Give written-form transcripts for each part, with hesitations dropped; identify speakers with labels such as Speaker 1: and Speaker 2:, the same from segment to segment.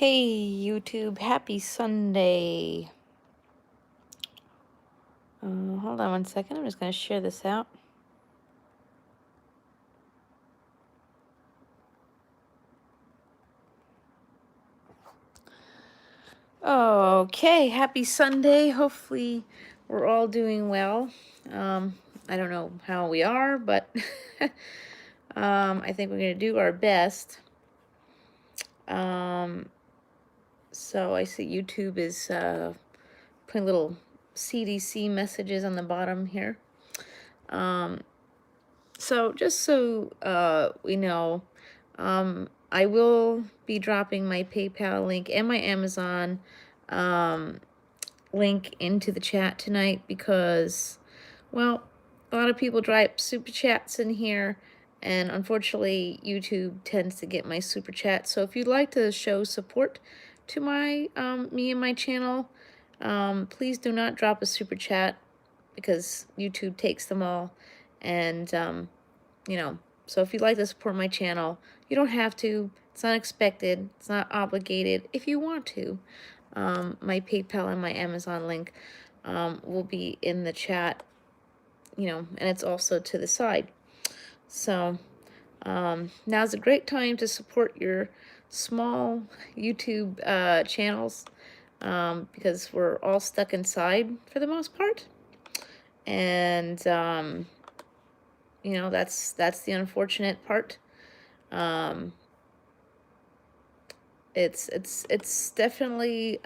Speaker 1: Hey YouTube, happy Sunday. Hold on one second, I'm just going to share this out. Okay, happy Sunday. Hopefully we're all doing well. I don't know how we are, but I think we're going to do our best. So I see YouTube is putting little CDC messages on the bottom here. So just so we know, I will be dropping my PayPal link and my Amazon link into the chat tonight because, well, a lot of people drop super chats in here, and unfortunately YouTube tends to get my super chat. So if you'd like to show support to my me and my channel, please do not drop a super chat because YouTube takes them all. And so if you'd like to support my channel, you don't have to. It's not expected. It's not obligated. If you want to, my PayPal and my Amazon link will be in the chat, and it's also to the side. So now's a great time to support your small YouTube channels because we're all stuck inside for the most part. And that's the unfortunate part. It's definitely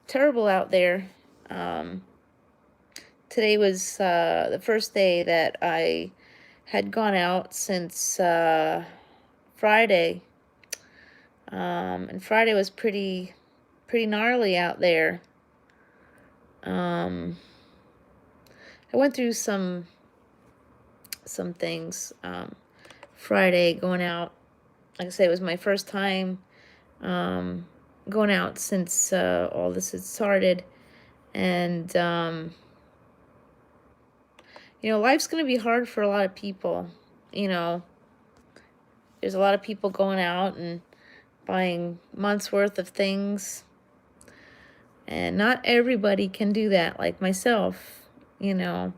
Speaker 1: terrible out there. Today was the first day that I had gone out since Friday, and Friday was pretty gnarly out there. I went through some things Friday going out. Like I said, it was my first time going out since all this had started. And, life's going to be hard for a lot of people. There's a lot of people going out and buying months worth of things. And not everybody can do that, like myself, Not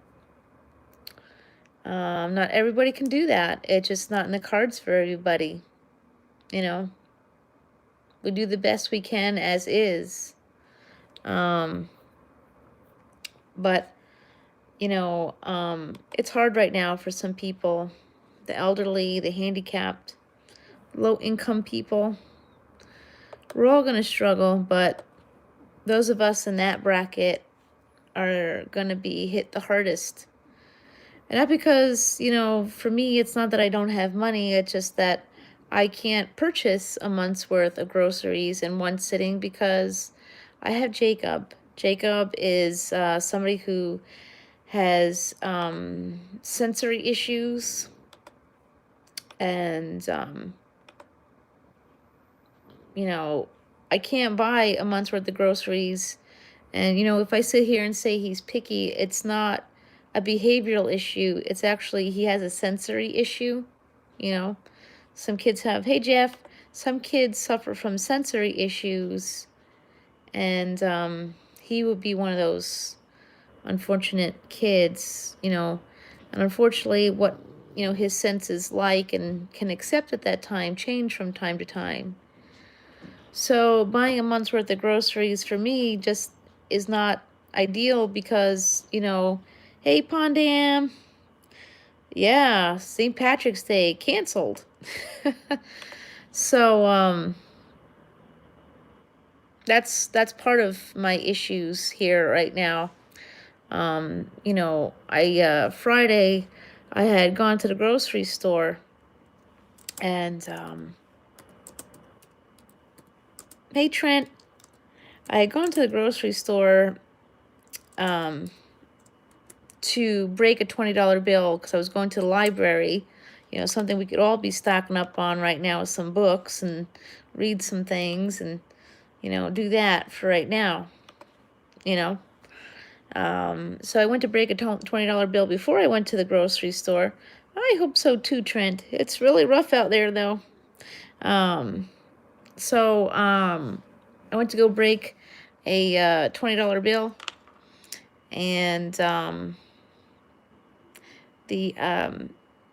Speaker 1: everybody can do that. It's just not in the cards for everybody, We do the best we can as is. But, it's hard right now for some people, the elderly, the handicapped, low-income people. We're all going to struggle, but those of us in that bracket are going to be hit the hardest. And not because, for me, it's not that I don't have money. It's just that I can't purchase a month's worth of groceries in one sitting because I have Jacob. Jacob is somebody who has sensory issues, and I can't buy a month's worth of groceries. And if I sit here and say he's picky, it's not a behavioral issue. It's actually he has a sensory issue. Some kids have, hey Jeff, some kids suffer from sensory issues, and he would be one of those unfortunate kids, and unfortunately what his senses like and can accept at that time change from time to time. So buying a month's worth of groceries for me just is not ideal because, hey Pondam, yeah, St. Patrick's Day canceled. So that's part of my issues here right now. Friday I had gone to the grocery store, and hey Trent, I had gone to the grocery store to break a $20 bill because I was going to the library, something we could all be stocking up on right now with some books and read some things and, do that for right now, So I went to break a $20 bill before I went to the grocery store. I hope so too, Trent. It's really rough out there, though. So, I went to go break a $20 bill, and the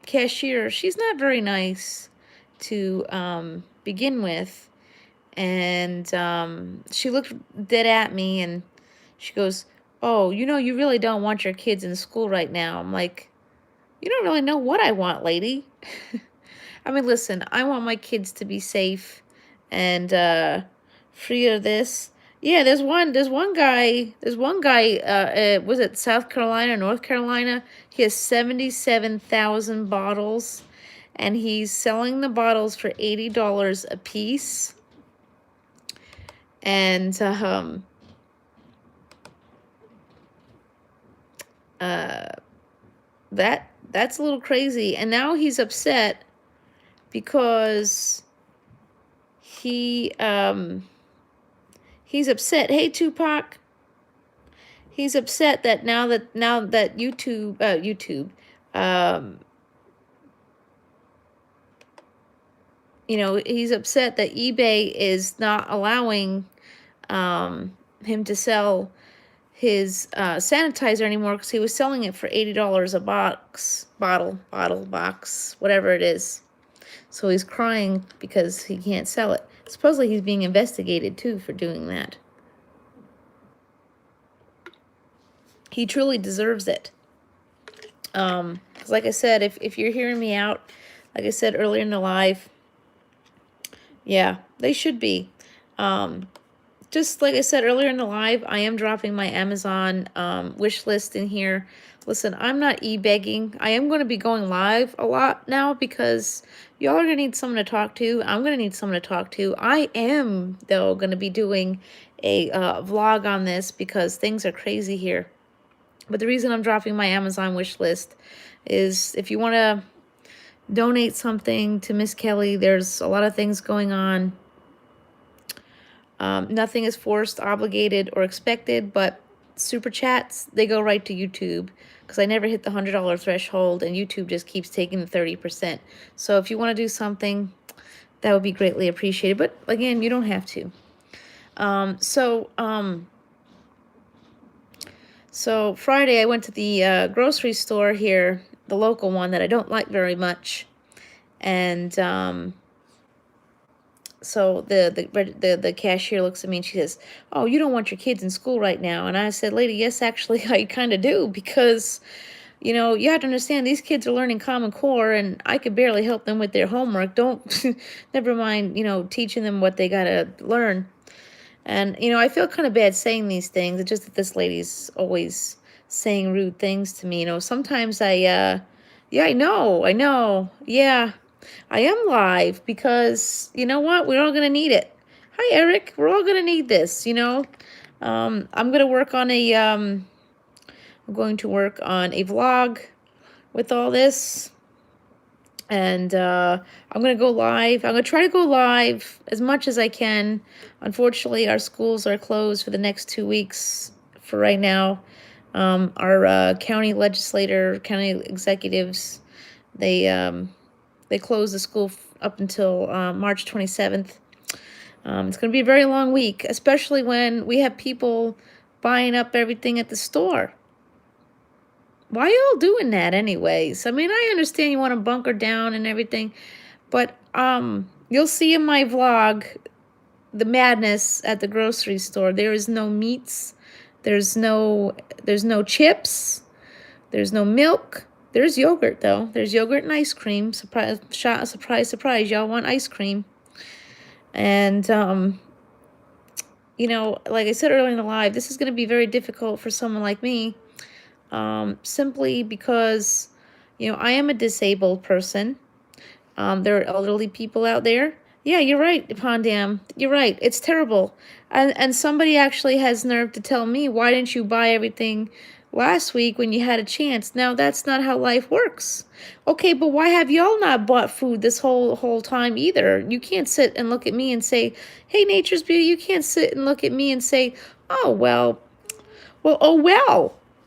Speaker 1: cashier, she's not very nice to begin with, and she looked dead at me, and she goes, "Oh, you really don't want your kids in school right now." I'm like, "You don't really know what I want, lady." I mean, listen, I want my kids to be safe and free of this. Yeah, there's one guy, was it South Carolina, North Carolina? He has 77,000 bottles, and he's selling the bottles for $80 a piece. And uh, that's a little crazy. And now he's upset because he's upset. Hey, Tupac. He's upset that now that YouTube, um, he's upset that eBay is not allowing him to sell his sanitizer anymore, because he was selling it for $80 a box, whatever it is. So he's crying because he can't sell it. Supposedly he's being investigated too for doing that. He truly deserves it. 'Cause like I said, if you're hearing me out, like I said earlier in the live, yeah, they should be. Just like I said earlier in the live, I am dropping my Amazon wish list in here. Listen, I'm not e-begging. I am going to be going live a lot now because y'all are going to need someone to talk to. I'm going to need someone to talk to. I am, though, going to be doing a vlog on this because things are crazy here. But the reason I'm dropping my Amazon wish list is if you want to donate something to Miss Kelly, there's a lot of things going on. Nothing is forced, obligated, or expected, but super chats, they go right to YouTube because I never hit the $100 threshold, and YouTube just keeps taking the 30%. So if you want to do something, that would be greatly appreciated. But again, you don't have to. So Friday I went to the grocery store here, the local one that I don't like very much, and so the cashier looks at me and she says, "Oh, you don't want your kids in school right now?" And I said, "Lady, yes, actually, I kind of do, because you have to understand these kids are learning Common Core, and I could barely help them with their homework. Don't never mind, teaching them what they gotta learn." And, I feel kind of bad saying these things. It's just that this lady's always saying rude things to me. Sometimes yeah, I know. Yeah, I am live because, you know what? We're all going to need it. Hi, Eric. We're all going to need this, I'm going to work on I'm going to work on a vlog with all this. And I'm going to go live. I'm going to try to go live as much as I can. Unfortunately, our schools are closed for the next 2 weeks for right now. Our county executives, they closed the school up until March 27th. It's going to be a very long week, especially when we have people buying up everything at the store. Why y'all doing that anyways? I mean, I understand you want to bunker down and everything, but you'll see in my vlog the madness at the grocery store. There is no meats, there's no chips, there's no milk. There's yogurt though. There's yogurt and ice cream. Surprise, surprise, y'all want ice cream. And like I said earlier in the live, this is going to be very difficult for someone like me. Simply because, I am a disabled person. There are elderly people out there. Yeah, you're right, Pondam. You're right. It's terrible. And somebody actually has nerve to tell me, why didn't you buy everything last week when you had a chance? Now, that's not how life works. Okay, but why have y'all not bought food this whole time either? You can't sit and look at me and say, hey, Nature's Beauty, you can't sit and look at me and say, oh, well.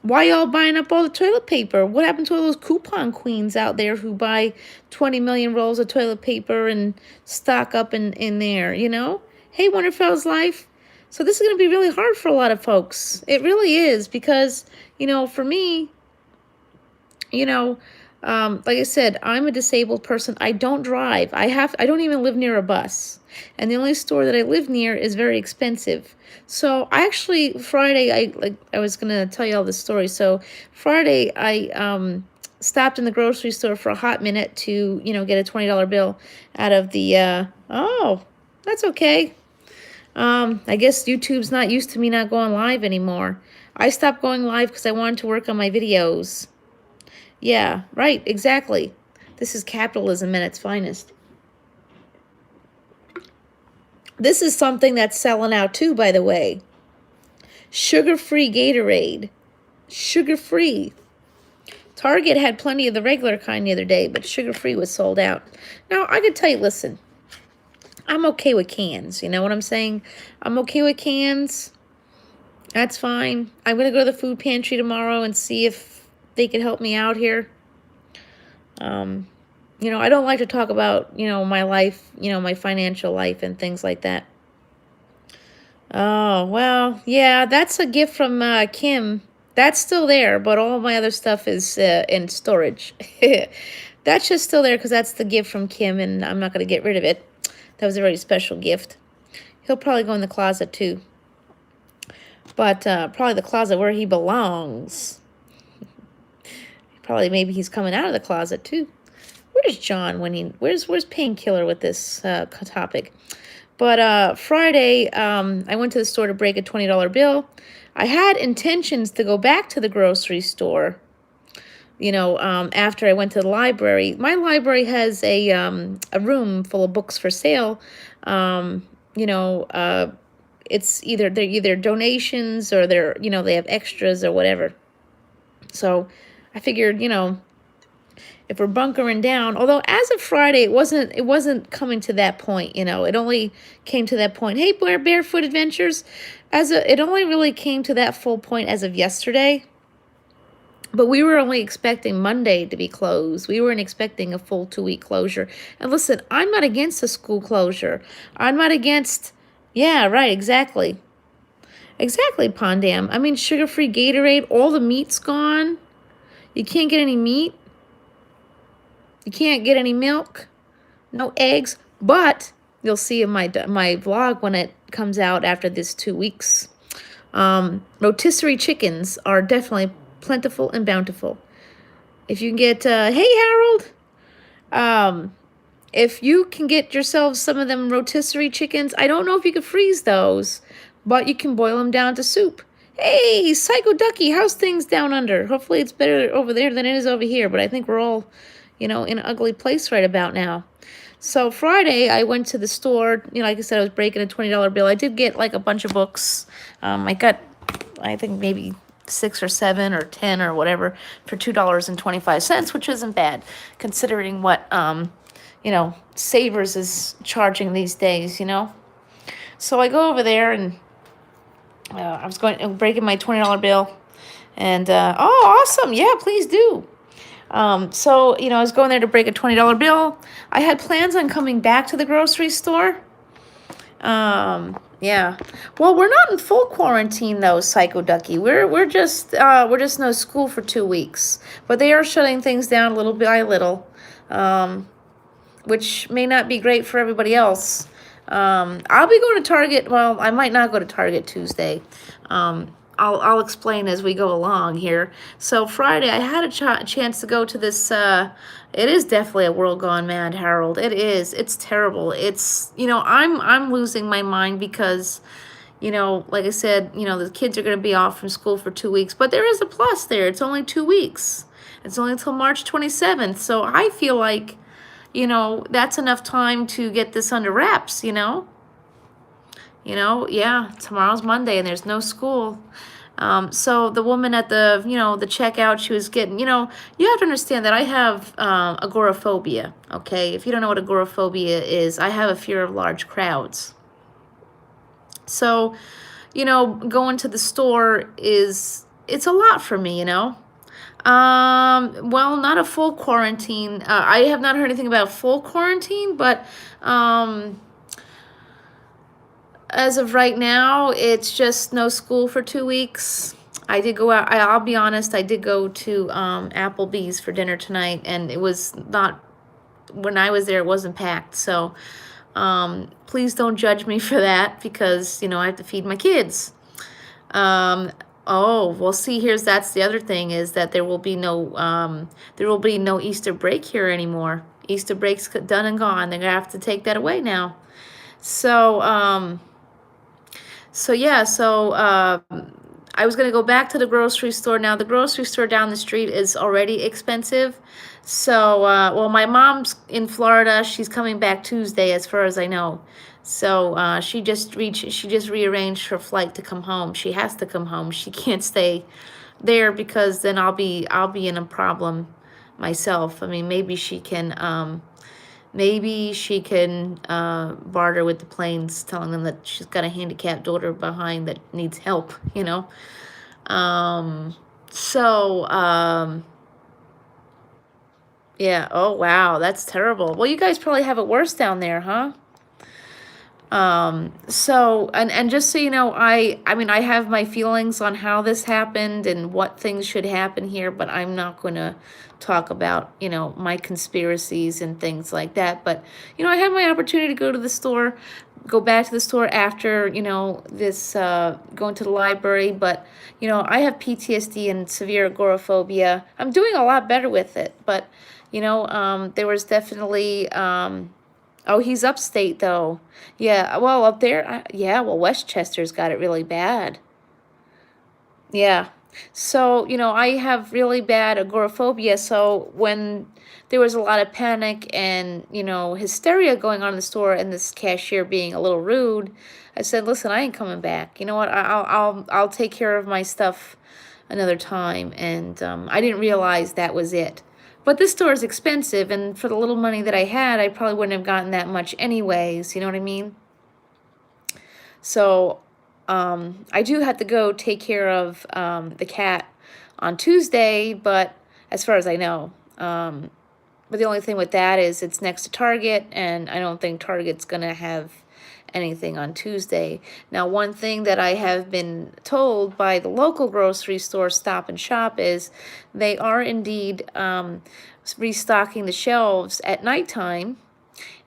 Speaker 1: Why y'all buying up all the toilet paper? What happened to all those coupon queens out there who buy 20 million rolls of toilet paper and stock up in there, you know? Hey, Wonderfell's Life. So this is going to be really hard for a lot of folks. It really is because, you know, for me, you know, like I said, I'm a disabled person. I don't drive. I don't even live near a bus. And the only store that I live near is very expensive. So I actually, Friday, I was going to tell you all this story. So Friday, I stopped in the grocery store for a hot minute to, you know, get a $20 bill out of the, oh, that's okay. I guess YouTube's not used to me not going live anymore. I stopped going live because I wanted to work on my videos. Yeah, right, exactly. This is capitalism at its finest. This is something that's selling out too, by the way. Sugar-free Gatorade. Sugar-free. Target had plenty of the regular kind the other day, but sugar-free was sold out. Now, I could tell you, listen, I'm okay with cans. You know what I'm saying? I'm okay with cans. That's fine. I'm going to go to the food pantry tomorrow and see if they can help me out here. You know, I don't like to talk about, you know, my life, you know, my financial life and things like that. Oh, well, yeah, that's a gift from Kim. That's still there, but all my other stuff is in storage. That's just still there because that's the gift from Kim, and I'm not going to get rid of it. That was a very special gift. He'll probably go in the closet, too. But probably the closet where he belongs. Probably maybe he's coming out of the closet, too. Where's John when he... Where's Painkiller with this topic? But Friday, I went to the store to break a $20 bill. I had intentions to go back to the grocery store, you know, after I went to the library. My library has a room full of books for sale. You know, it's they're either donations or they're, you know, they have extras or whatever. So I figured, you know, if we're bunkering down, although as of Friday, it wasn't coming to that point, you know, it only came to that point. Hey, Barefoot Adventures, it only really came to that full point as of yesterday. But we were only expecting Monday to be closed. We weren't expecting a full 2-week closure. And listen, I'm not against a school closure. I'm not against, yeah, right, exactly. Exactly, Pondam. I mean, sugar-free Gatorade, all the meat's gone. You can't get any meat. You can't get any milk. No eggs. But you'll see in my vlog when it comes out after this 2 weeks. Rotisserie chickens are definitely plentiful and bountiful. If you can get, hey Harold, if you can get yourself some of them rotisserie chickens, I don't know if you could freeze those, but you can boil them down to soup. Hey, Psycho Ducky, how's things down under? Hopefully it's better over there than it is over here, but I think we're all, you know, in an ugly place right about now. So Friday, I went to the store, you know, like I said, I was breaking a $20 bill. I did get like a bunch of books. I got, I think maybe 6 or 7 or 10 or whatever for $2.25, which isn't bad considering what, you know, Savers is charging these days, you know. So I go over there and I was breaking my $20 bill and, oh, awesome. Yeah, please do. So, you know, I was going there to break a $20 bill. I had plans on coming back to the grocery store. Yeah. Well, we're not in full quarantine though, Psycho Ducky. We're just no school for 2 weeks. But they are shutting things down little by little. Which may not be great for everybody else. I'll be going to Target. Well, I might not go to Target Tuesday. I'll explain as we go along here. So Friday, I had a chance to go to this, it is definitely a world gone mad, Harold. It is. It's terrible. It's, you know, I'm losing my mind because, you know, like I said, you know, the kids are going to be off from school for 2 weeks. But there is a plus there. It's only 2 weeks. It's only until March 27th. So I feel like, you know, that's enough time to get this under wraps, you know. You know, yeah, tomorrow's Monday and there's no school. So the woman at the, you know, the checkout, she was getting, you know, you have to understand that I have agoraphobia, okay? If you don't know what agoraphobia is, I have a fear of large crowds. So, you know, going to the store is it's a lot for me, you know. Well, not a full quarantine. I have not heard anything about full quarantine, but um, as of right now, it's just no school for 2 weeks. I did go out. I'll be honest. I did go to Applebee's for dinner tonight, and it was not. When I was there, it wasn't packed. So, please don't judge me for that because I have to feed my kids. Um, oh, well, see, that's the other thing is that there will be no Easter break here anymore. Easter break's done and gone. They're gonna have to take that away now. So, I was gonna go back to the grocery store. Now, the grocery store down the street is already expensive. So, well, my mom's in Florida. She's coming back Tuesday, as far as I know. So, she just rearranged her flight to come home. She has to come home. She can't stay there because then I'll be in a problem myself. I mean, maybe she can barter with the planes, telling them that she's got a handicapped daughter behind that needs help, you know. Um, so, yeah. Oh, wow. That's terrible. Well, you guys probably have it worse down there, huh? And just so you know, I mean, I have my feelings on how this happened and what things should happen here, but I'm not going to talk about, my conspiracies and things like that. But, I had my opportunity to go back to the store after, this, going to the library, but, I have PTSD and severe agoraphobia. I'm doing a lot better with it, but, there was definitely, oh, he's upstate though. Yeah, well, up there, yeah, well, Westchester's got it really bad. Yeah. So, I have really bad agoraphobia. So when there was a lot of panic and, hysteria going on in the store and this cashier being a little rude, I said, "Listen, I ain't coming back. You know what? I'll take care of my stuff another time." And I didn't realize that was it. But this store is expensive, and for the little money that I had, I probably wouldn't have gotten that much anyways. You know what I mean? So, I do have to go take care of the cat on Tuesday, but as far as I know, but the only thing with that is it's next to Target, and I don't think Target's gonna have anything on Tuesday. Now, one thing that I have been told by the local grocery store, Stop and Shop, is they are indeed restocking the shelves at nighttime,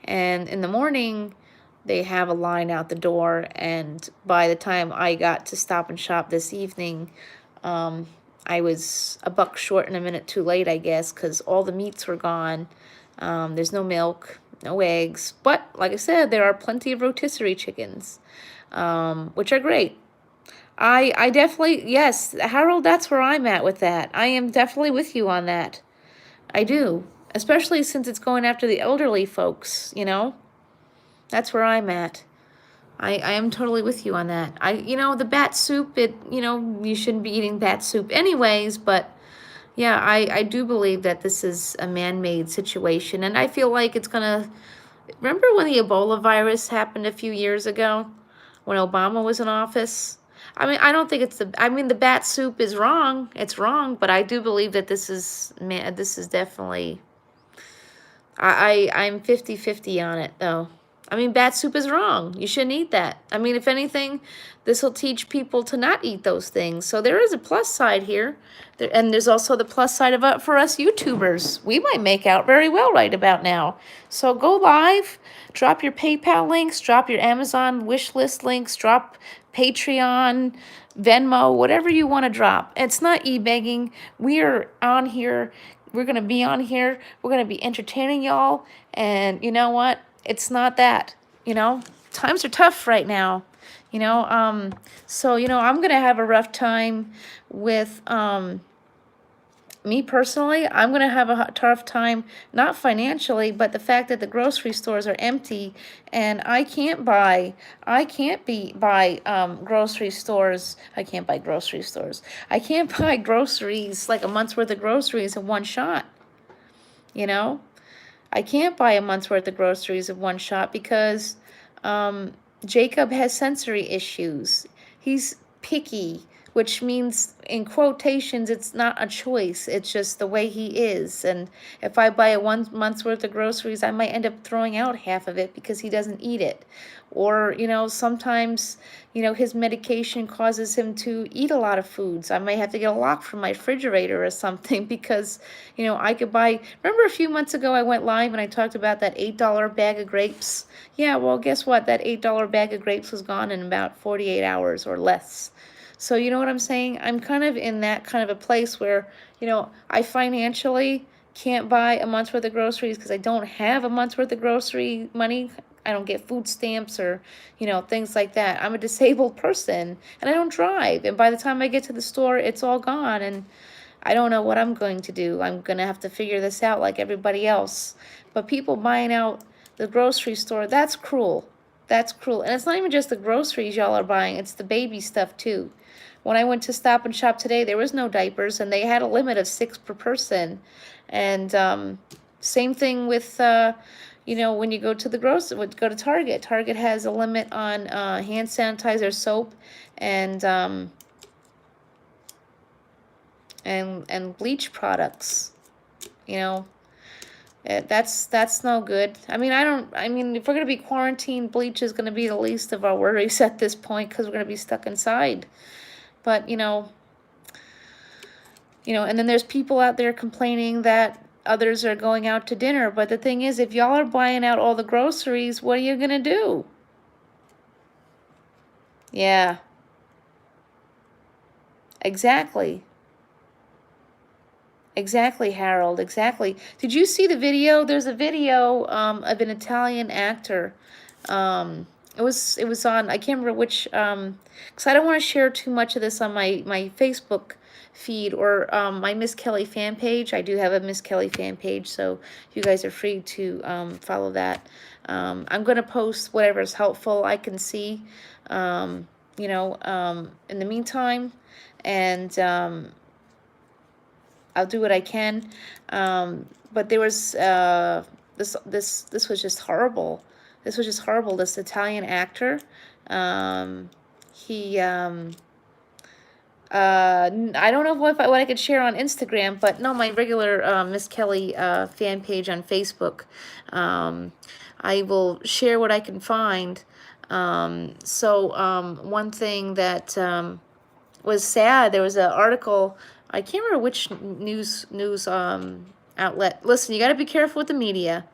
Speaker 1: and in the morning they have a line out the door. And by the time I got to Stop and Shop this evening, I was a buck short and a minute too late, I guess, because all the meats were gone. There's no milk, no eggs, but like I said, there are plenty of rotisserie chickens, which are great. I definitely, yes, Harold, that's where I'm at with that. I am definitely with you on that. I do, especially since it's going after the elderly folks, That's where I'm at. I am totally with you on that. The bat soup, you shouldn't be eating bat soup anyways, but yeah, I do believe that this is a man-made situation, and I feel like it's gonna. Remember when the Ebola virus happened a few years ago, when Obama was in office? I mean, I don't think the bat soup is wrong. It's wrong, but I do believe that this is, man, this is definitely. I'm 50-50 on it, though. I mean, bat soup is wrong. You shouldn't eat that. I mean, if anything, this will teach people to not eat those things. So there is a plus side here. And there's also the plus side of it for us YouTubers. We might make out very well right about now. So go live, drop your PayPal links, drop your Amazon wish list links, drop Patreon, Venmo, whatever you want to drop. It's not e-begging. We are on here. We're going to be on here. We're going to be entertaining y'all. And you know what? It's not that, times are tough right now, so, I'm going to have a rough time with, me personally. I'm going to have a tough time, not financially, but the fact that the grocery stores are empty and I can't buy grocery stores. I can't buy grocery stores. I can't buy groceries, like a month's worth of groceries in one shot, I can't buy a month's worth of groceries in one shot because Jacob has sensory issues. He's picky which means in quotations, it's not a choice. It's just the way he is. And if I buy a 1 month's worth of groceries, I might end up throwing out half of it because he doesn't eat it. Or, sometimes, his medication causes him to eat a lot of foods. I might have to get a lock from my refrigerator or something because, I could buy. Remember a few months ago I went live and I talked about that $8 bag of grapes? Yeah, well, guess what? That $8 bag of grapes was gone in about 48 hours or less. So you know what I'm saying? I'm kind of in that kind of a place where, I financially can't buy a month's worth of groceries because I don't have a month's worth of grocery money. I don't get food stamps or, things like that. I'm a disabled person and I don't drive. And by the time I get to the store, it's all gone. And I don't know what I'm going to do. I'm going to have to figure this out like everybody else. But people buying out the grocery store, that's cruel. That's cruel. And it's not even just the groceries y'all are buying, it's the baby stuff too. When I went to Stop and Shop today, there was no diapers, and they had a limit of 6 per person. And same thing with, when you go to go to Target. Target has a limit on hand sanitizer, soap, and bleach products. That's no good. I mean, if we're gonna be quarantined, bleach is gonna be the least of our worries at this point because we're gonna be stuck inside. But and then there's people out there complaining that others are going out to dinner. But the thing is, if y'all are buying out all the groceries, what are you gonna do? Yeah, exactly. Exactly, Harold, exactly. Did you see the video? There's a video of an Italian actor. It was on, I can't remember which, because I don't want to share too much of this on my Facebook feed or my Miss Kelly fan page. I do have a Miss Kelly fan page, so you guys are free to follow that. I'm going to post whatever's helpful I can see, in the meantime, and I'll do what I can. But there was this was just horrible. This was just horrible. This Italian actor, he I don't know what I could share on Instagram, but no, my regular Miss Kelly fan page on Facebook. I will share what I can find. One thing that was sad, there was an article, I can't remember which news outlet. Listen, you got to be careful with the media.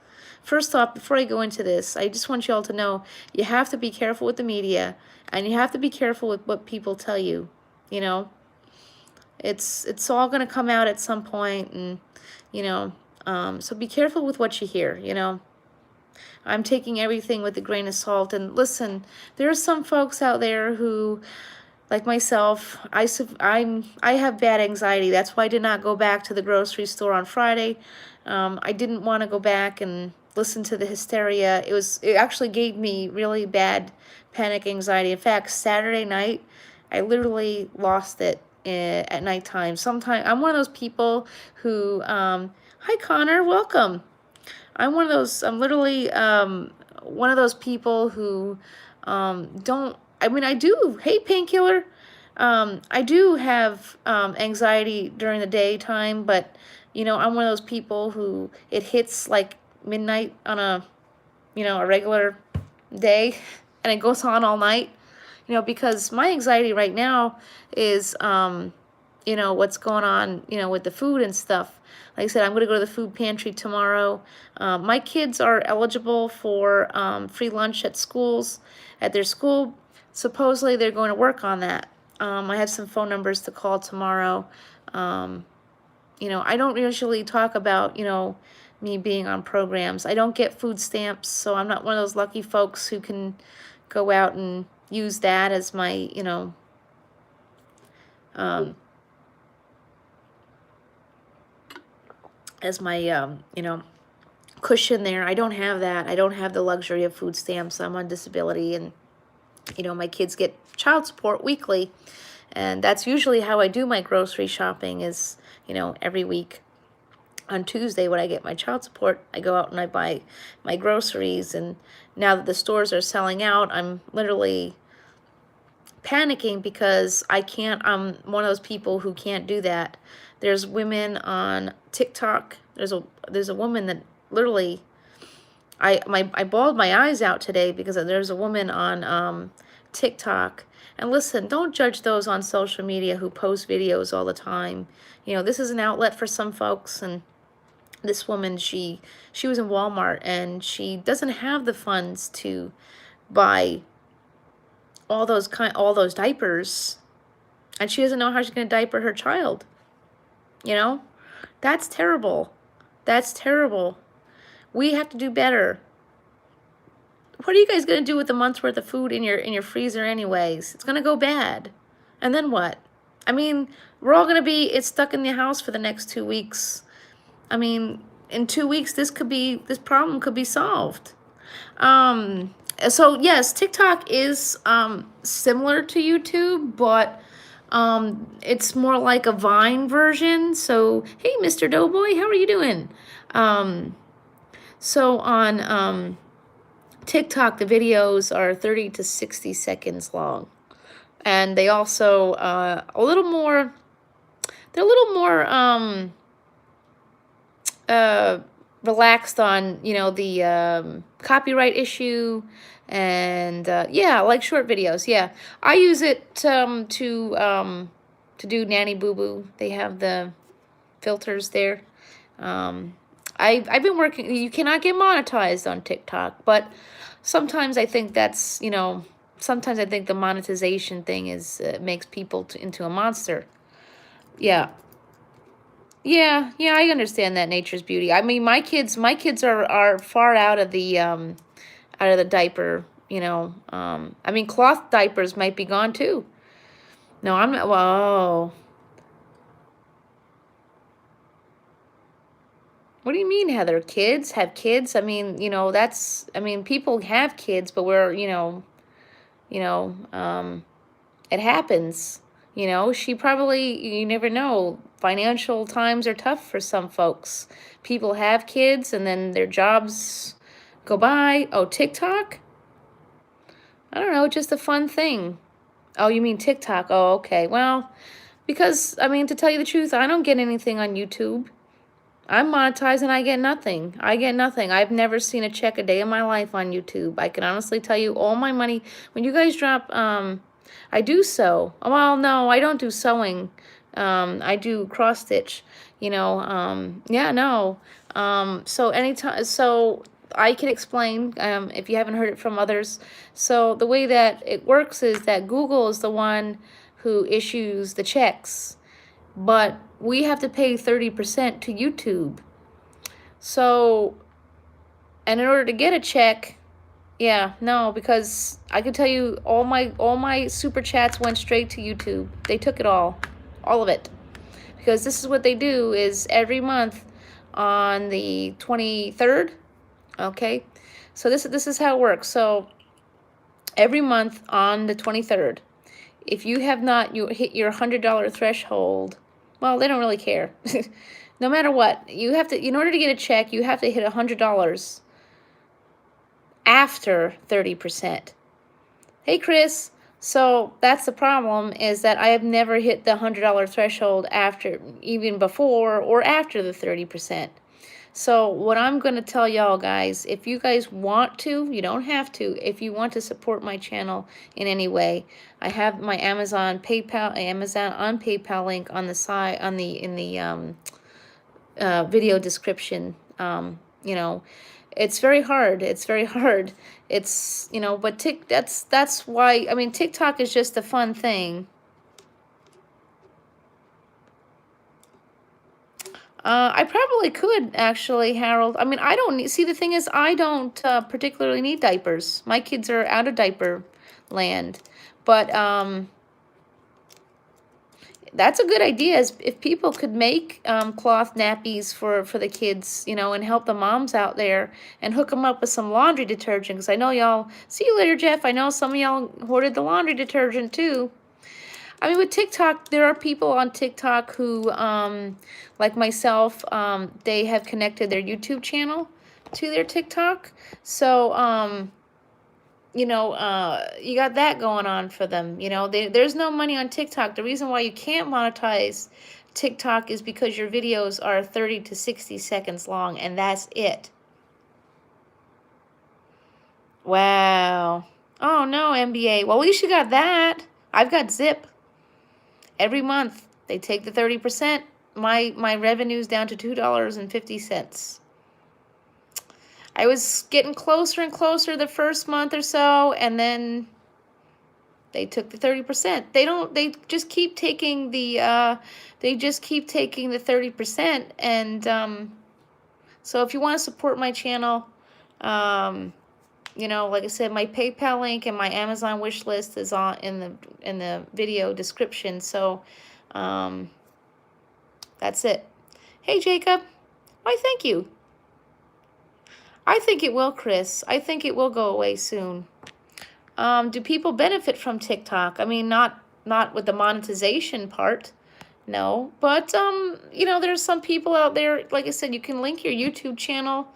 Speaker 1: First off, before I go into this, I just want you all to know you have to be careful with the media, and you have to be careful with what people tell you. It's all going to come out at some point, and so be careful with what you hear. I'm taking everything with a grain of salt. And listen, there are some folks out there who, like myself, I have bad anxiety. That's why I did not go back to the grocery store on Friday. I didn't want to go back and listen to the hysteria. It actually gave me really bad panic anxiety. In fact, Saturday night, I literally lost it at nighttime. Sometimes I'm one of those people who, hi Connor, welcome. I'm literally one of those people who don't. I mean, I do. Hey, Painkiller. I do have anxiety during the daytime, but I'm one of those people who it hits like midnight on a regular day, and it goes on all night. Because my anxiety right now is what's going on with the food and stuff. Like I said, I'm going to go to the food pantry tomorrow. My kids are eligible for free lunch at their school. Supposedly they're going to work on that. I have some phone numbers to call tomorrow. I don't usually talk about me being on programs. I don't get food stamps, so I'm not one of those lucky folks who can go out and use that as my cushion there. I don't have that. I don't have the luxury of food stamps. I'm on disability, and my kids get child support weekly, and that's usually how I do my grocery shopping is, every week on Tuesday when I get my child support, I go out and I buy my groceries. And now that the stores are selling out, I'm literally panicking because I'm one of those people who can't do that. There's women on TikTok. There's a woman that literally, I bawled my eyes out today because there's a woman on TikTok. And listen, don't judge those on social media who post videos all the time. You know, this is an outlet for some folks, and this woman, she was in Walmart, and she doesn't have the funds to buy all those diapers, and she doesn't know how she's going to diaper her child. You know, that's terrible. That's terrible. We have to do better. What are you guys going to do with a month's worth of food in your freezer anyways? It's going to go bad. And then what? I mean, we're all going to be stuck in the house for the next 2 weeks. I mean, in 2 weeks this problem could be solved. So yes, TikTok is similar to YouTube, but it's more like a Vine version. So, hey, Mr. Doughboy, how are you doing? So on TikTok, the videos are 30 to 60 seconds long. And they also they're a little more relaxed on, you know, the copyright issue, and yeah, like short videos. Yeah, I use it to do Nanny Boo Boo. They have the filters there. I've been working. You cannot get monetized on TikTok, but sometimes I think that's, you know, sometimes I think the monetization thing is makes people into a monster. Yeah. Yeah, yeah, I understand that nature's beauty. I mean, my kids are far out of the diaper, you know. I mean, cloth diapers might be gone too. No, I'm not. Whoa. What do you mean, Heather? Kids have kids? I mean, you know, I mean, people have kids, but we're, you know, it happens. You know, she probably, you never know. Financial times are tough for some folks. People have kids and then their jobs go by. Oh, TikTok? I don't know, just a fun thing. Oh, you mean TikTok? Oh, okay. Well, because, I mean, to tell you the truth, I don't get anything on YouTube. I'm monetized and I get nothing. I get nothing. I've never seen a check a day in my life on YouTube. I can honestly tell you all my money, when you guys drop, I do sew. Well, no, I don't do sewing. I do cross stitch, you know, yeah, no. So anytime, so I can explain, if you haven't heard it from others. So the way that it works is that Google is the one who issues the checks, but we have to pay 30% to YouTube. So, and in order to get a check, yeah, no, because I can tell you all my super chats went straight to YouTube. They took it all of it. Because this is what they do is every month on the 23rd, okay? So this is how it works. So every month on the 23rd, if you have not hit your $100 threshold, well, they don't really care. No matter what, you have to, in order to get a check, you have to hit $100 after 30%. Hey, Chris. So that's the problem, is that I have never hit the $100 threshold after, even before or after the 30%. So what I'm going to tell y'all guys, if you guys want to, you don't have to, if you want to support my channel in any way, I have my Amazon on PayPal link on the side, in the video description. You know, it's very hard. It's very hard. It's, you know, but that's why, I mean, TikTok is just a fun thing. I probably could, actually, Harold. I mean, I don't need, see, the thing is, I don't particularly need diapers. My kids are out of diaper land. But that's a good idea, is if people could make cloth nappies for the kids, you know, and help the moms out there and hook them up with some laundry detergent. Because I know y'all, see you later, Jeff. I know some of y'all hoarded the laundry detergent too. I mean, with TikTok, there are people on TikTok who, like myself, they have connected their YouTube channel to their TikTok. So, you got that going on for them. There's no money on TikTok. The reason why you can't monetize TikTok is because your videos are 30 to 60 seconds long, and that's it. Wow. Oh no, NBA. Well, at least you got that. I've got Zip. Every month they take the 30%. My revenue's down to $2.50. I was getting closer and closer the first month or so, and then they took the 30%. They just keep taking the 30%. And so if you want to support my channel, like I said, my PayPal link and my Amazon wish list is on in the video description. So that's it. Hey Jacob. Why, thank you. I think it will, Chris. I think it will go away soon. Do people benefit from TikTok? I mean, not with the monetization part, no. But there's some people out there. Like I said, you can link your YouTube channel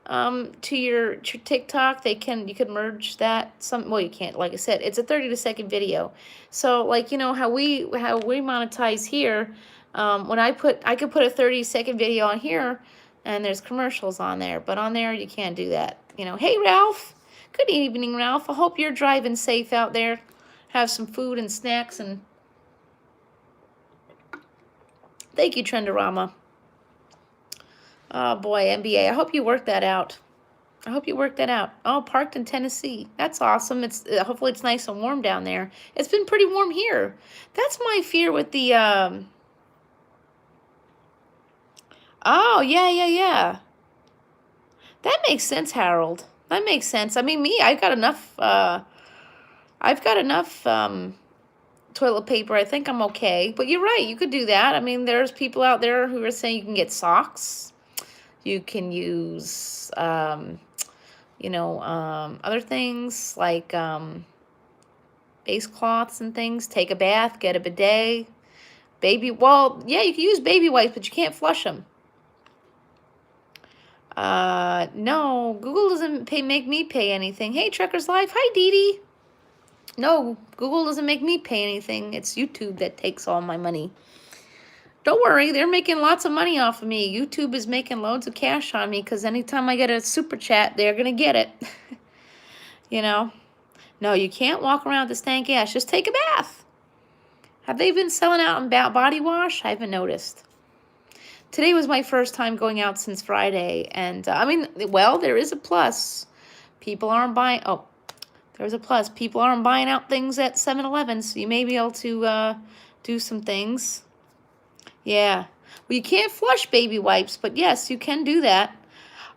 Speaker 1: to your TikTok. You can merge that. Well, you can't. Like I said, it's a 30-second video. So like how we monetize here. When I could put a 30-second video on here, and there's commercials on there. But on there you can't do that. Hey Ralph. Good evening, Ralph. I hope you're driving safe out there. Have some food and snacks. And thank you, Trendorama. Oh boy, NBA. I hope you worked that out. Oh, parked in Tennessee. That's awesome. Hopefully it's nice and warm down there. It's been pretty warm here. That's my fear with the Oh, yeah. That makes sense, Harold. That makes sense. I mean, I've got enough toilet paper. I think I'm okay. But you're right. You could do that. I mean, there's people out there who are saying you can get socks. You can use, other things like base cloths and things. Take a bath. Get a bidet. Well, yeah, you can use baby wipes, but you can't flush them. No, Google doesn't make me pay anything. Hey, Truckers Life. Hi, Dee Dee. No, Google doesn't make me pay anything. It's YouTube that takes all my money. Don't worry, they're making lots of money off of me. YouTube is making loads of cash on me because anytime I get a super chat, they're going to get it. No, you can't walk around with the stank ass. Just take a bath. Have they been selling out in body wash? I haven't noticed. Today was my first time going out since Friday, and there is a plus. People aren't buying. Oh, there's a plus. People aren't buying out things at 7-Eleven, so you may be able to do some things. Yeah. Well, you can't flush baby wipes, but yes, you can do that.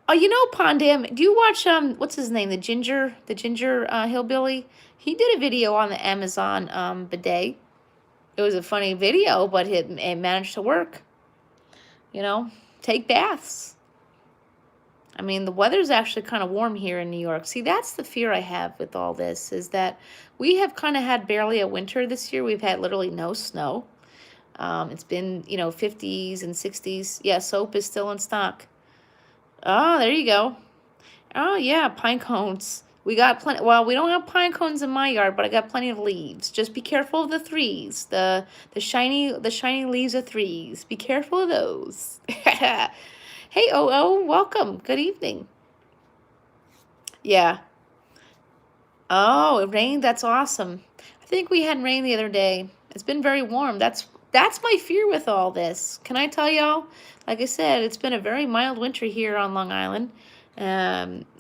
Speaker 1: Oh, Pondam, do you watch what's his name? The ginger hillbilly. He did a video on the Amazon bidet. It was a funny video, but it managed to work. Take baths. I mean, the weather's actually kind of warm here in New York. See, that's the fear I have with all this, is that we have kind of had barely a winter this year. We've had literally no snow. It's been, 50s and 60s. Yeah, soap is still in stock. Oh, there you go. Oh, yeah, pine cones. We got plenty. Well, we don't have pine cones in my yard, but I got plenty of leaves. Just be careful of the threes. The shiny leaves of threes. Be careful of those. Hey, welcome. Good evening. Yeah. Oh, it rained. That's awesome. I think we had rain the other day. It's been very warm. That's my fear with all this. Can I tell y'all? Like I said, it's been a very mild winter here on Long Island.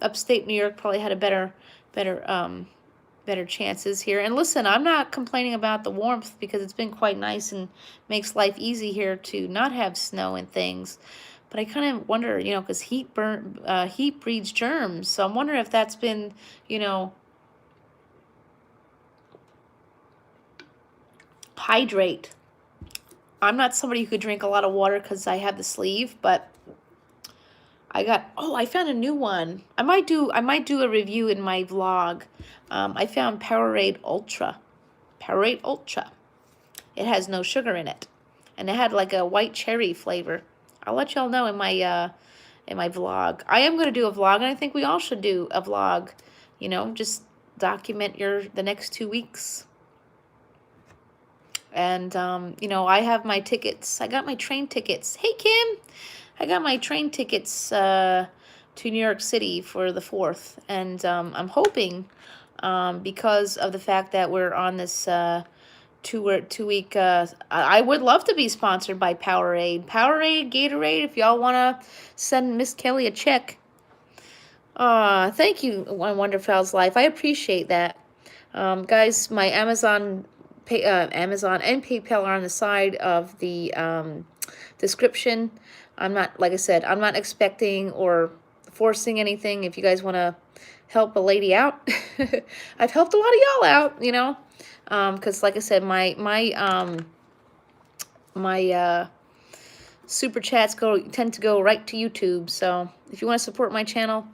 Speaker 1: Upstate New York probably had a better chances here. And listen, I'm not complaining about the warmth because it's been quite nice and makes life easy here to not have snow and things. But I kind of wonder, because heat breeds germs. So I'm wondering if that's been, hydrate. I'm not somebody who could drink a lot of water because I have the sleeve, but I found a new one. I might do a review in my vlog. I found Powerade Ultra. Powerade Ultra. It has no sugar in it. And it had like a white cherry flavor. I'll let y'all know in my vlog. I am going to do a vlog, and I think we all should do a vlog. Just document the next 2 weeks. And, you know, I have my tickets. I got my train tickets. Hey, Kim! I got my train tickets to New York City for the 4th. And I'm hoping, because of the fact that we're on this 2 week, I would love to be sponsored by Powerade. Powerade, Gatorade, if y'all want to send Miss Kelly a check. Thank you, Wonderfowl's Life. I appreciate that. Guys, my Amazon and PayPal are on the side of the description. I'm not, like I said, I'm not expecting or forcing anything. If you guys want to help a lady out, I've helped a lot of y'all out, you know, because like I said, my super chats tend to go right to YouTube. So if you want to support my channel,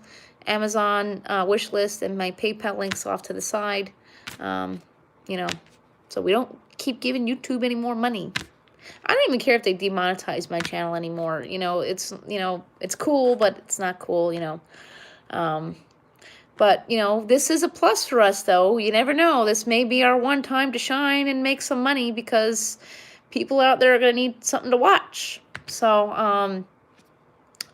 Speaker 1: Amazon wish list and my PayPal links off to the side. You know, so we don't keep giving YouTube any more money. I don't even care if they demonetize my channel anymore. You know, it's cool, but it's not cool, you know. But, you know, this is a plus for us, though. You never know. This may be our one time to shine and make some money, because people out there are going to need something to watch. So,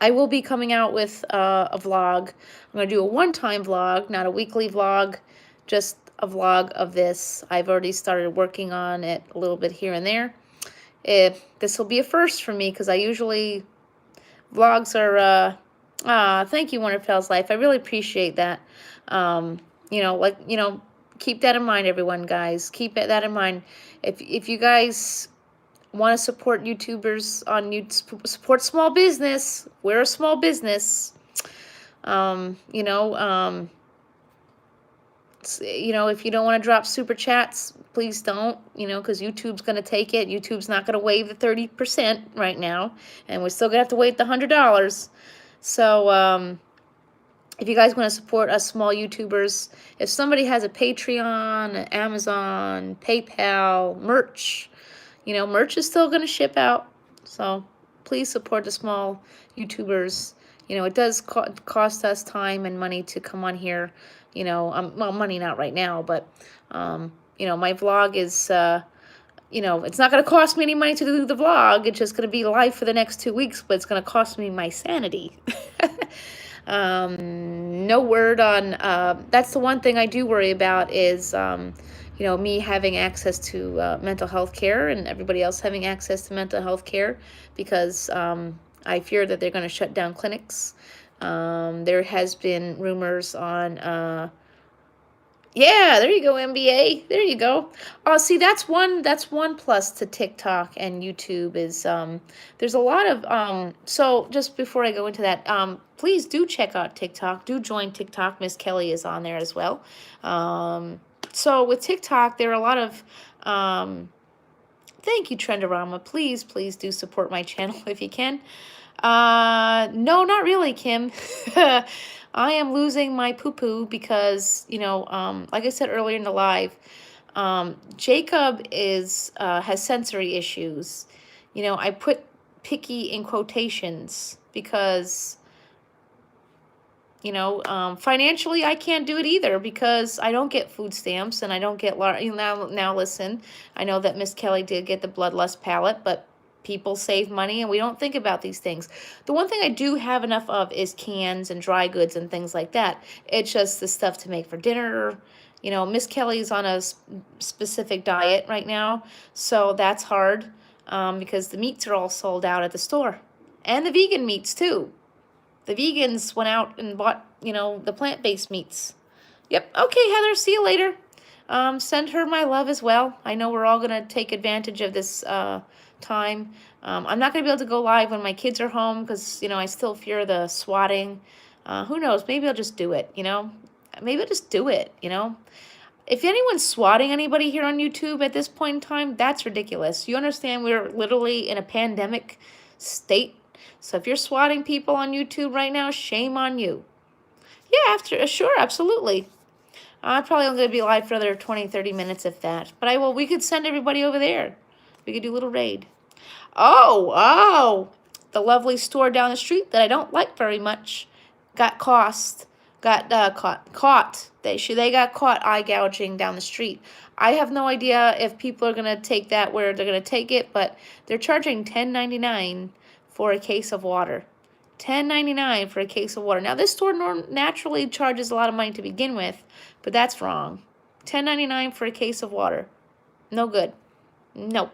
Speaker 1: I will be coming out with a vlog. I'm going to do a one-time vlog, not a weekly vlog, just a vlog of this. I've already started working on it a little bit here and there. This will be a first for me, because I usually, vlogs are, thank you, Wonderfell's Life. I really appreciate that. You know, like, you know, keep that in mind, everyone, guys. Keep that in mind. If you guys want to support YouTubers support small business. We're a small business. You know, if you don't want to drop super chats, please don't, you know, because YouTube's going to take it. YouTube's not going to waive the 30% right now, and we're still going to have to wait the $100. So, if you guys want to support us small YouTubers, if somebody has a Patreon, Amazon, PayPal, merch, you know, merch is still going to ship out. So please support the small YouTubers. You know, it does cost us time and money to come on here. You know, well, money not right now, but, you know, my vlog is, you know, it's not going to cost me any money to do the vlog. It's just going to be live for the next 2 weeks, but it's going to cost me my sanity. No word on, that's the one thing I do worry about is, you know, me having access to mental health care and everybody else having access to mental health care, because I fear that they're going to shut down clinics. There has been rumors on, yeah, there you go, MBA. There you go. Oh, see, that's one plus to TikTok and YouTube is there's a lot of so just before I go into that, please do check out TikTok. Do join TikTok. Miss Kelly is on there as well. So with TikTok, there are a lot of thank you, Trendorama. Please do support my channel if you can. No, not really, Kim. I am losing my poo-poo because, you know, like I said earlier in the live, Jacob has sensory issues. You know, I put picky in quotations because, you know, financially I can't do it either, because I don't get food stamps and I don't get, now listen, I know that Miss Kelly did get the Bloodlust palette, but people save money and we don't think about these things. The one thing I do have enough of is cans and dry goods and things like that. It's just the stuff to make for dinner. You know, Miss Kelly's on a specific diet right now, so that's hard, because the meats are all sold out at the store. And the vegan meats too. The vegans went out and bought, you know, the plant-based meats. Yep. Okay, Heather, see you later. Send her my love as well. I know we're all going to take advantage of this time. I'm not going to be able to go live when my kids are home because, you know, I still fear the swatting. Who knows? Maybe I'll just do it, you know? Maybe I'll just do it, you know? If anyone's swatting anybody here on YouTube at this point in time, that's ridiculous. You understand we're literally in a pandemic state. So if you're swatting people on YouTube right now, shame on you. Yeah, sure, absolutely. I'm probably only going to be live for another 20, 30 minutes, if that. But we could send everybody over there. We could do a little raid. Oh, the lovely store down the street that I don't like very much got cost got caught. They got caught eye gouging down the street. I have no idea if people are gonna take that where they're gonna take it, but they're charging $10.99 for a case of water. $10.99 for a case of water. Now this store naturally charges a lot of money to begin with, but that's wrong. $10.99 for a case of water. No good. No.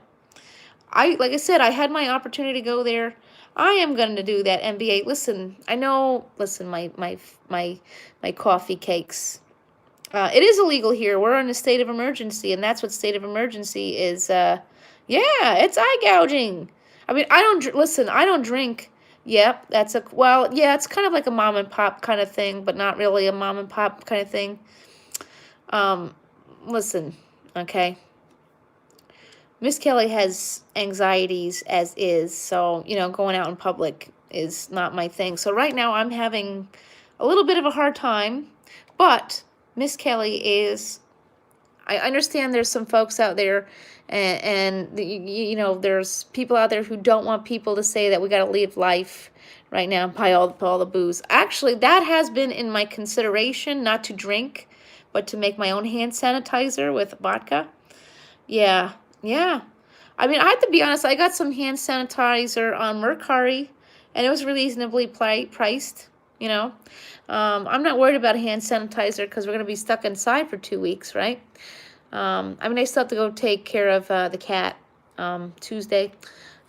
Speaker 1: Like I said, I had my opportunity to go there. I am going to do that NBA. Listen, I know. Listen, my coffee cakes. It is illegal here. We're in a state of emergency, and that's what state of emergency is. Yeah, it's eye gouging. I mean, I don't listen. I don't drink. Yep, that's a well. Yeah, it's kind of like a mom and pop kind of thing, but not really a mom and pop kind of thing. Um, listen, okay. Miss Kelly has anxieties as is, so, going out in public is not my thing. So right now I'm having a little bit of a hard time, but Miss Kelly is, I understand there's some folks out there and there's people out there who don't want people to say that we got to live life right now and buy all the booze. Actually, that has been in my consideration, not to drink, but to make my own hand sanitizer with vodka. Yeah, yeah. I mean, I have to be honest, I got some hand sanitizer on Mercari, and it was reasonably priced, you know. I'm not worried about a hand sanitizer because we're going to be stuck inside for 2 weeks, right? I mean, I still have to go take care of the cat Tuesday.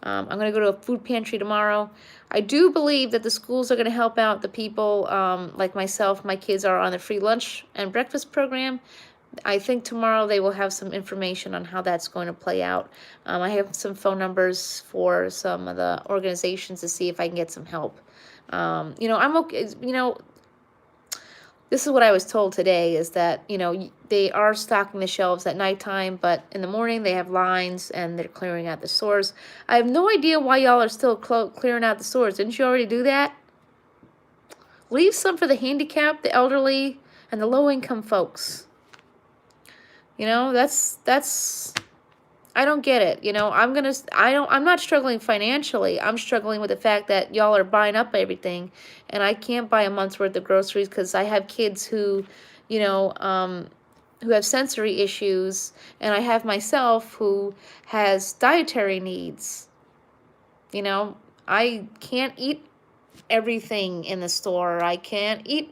Speaker 1: I'm going to go to a food pantry tomorrow. I do believe that the schools are going to help out the people like myself. My kids are on the free lunch and breakfast program. I think tomorrow they will have some information on how that's going to play out. I have some phone numbers for some of the organizations to see if I can get some help. I'm okay. This is what I was told today is that, they are stocking the shelves at nighttime, but in the morning they have lines and they're clearing out the stores. I have no idea why y'all are still clearing out the stores. Didn't you already do that? Leave some for the handicapped, the elderly, and the low-income folks. That's I don't get it. I'm not struggling financially. I'm struggling with the fact that y'all are buying up everything and I can't buy a month's worth of groceries because I have kids you know, um, who have sensory issues, and I have myself who has dietary needs. I can't eat everything in the store. I can't eat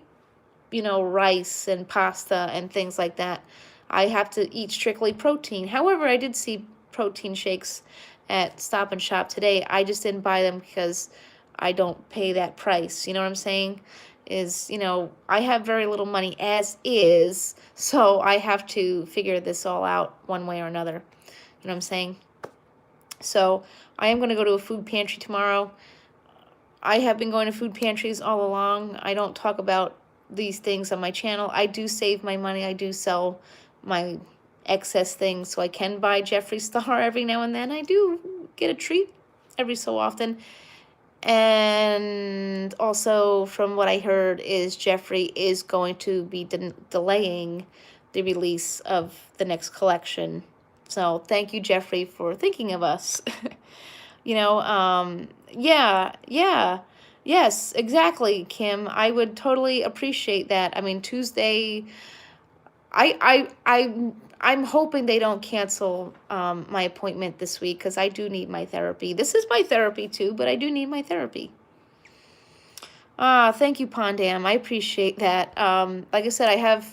Speaker 1: rice and pasta and things like that. I have to eat strictly protein. However, I did see protein shakes at Stop and Shop today. I just didn't buy them because I don't pay that price. You know what I'm saying? I have very little money as is, so I have to figure this all out one way or another. You know what I'm saying? So I am going to go to a food pantry tomorrow. I have been going to food pantries all along. I don't talk about these things on my channel. I do save my money. I do sell my excess things so I can buy Jeffree Star every now and then. I do get a treat every so often. And also, from what I heard, is Jeffree is going to be delaying the release of the next collection. So thank you, Jeffree, for thinking of us. Yeah. Yes, exactly, Kim. I would totally appreciate that. I mean, Tuesday, I'm hoping they don't cancel my appointment this week because I do need my therapy. This is my therapy too, but I do need my therapy. Thank you, Pondam. I appreciate that. Like I said, I have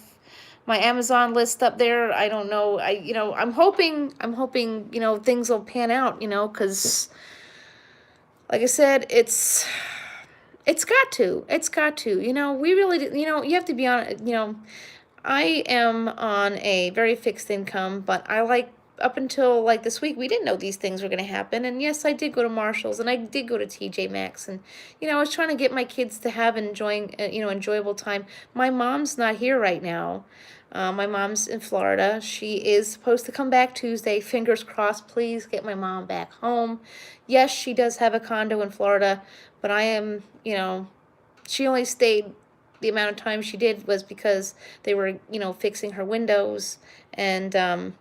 Speaker 1: my Amazon list up there. I don't know. I'm hoping, things will pan out, because like I said, it's got to. It's got to. We really, you have to be on, I am on a very fixed income, but up until like this week, we didn't know these things were going to happen. And yes, I did go to Marshall's and I did go to TJ Maxx, and I was trying to get my kids to have enjoyable time. My mom's not here right now. My mom's in Florida. She is supposed to come back Tuesday. Fingers crossed. Please get my mom back home. Yes, she does have a condo in Florida, but I am, she only stayed the amount of time she did was because they were, fixing her windows. And, I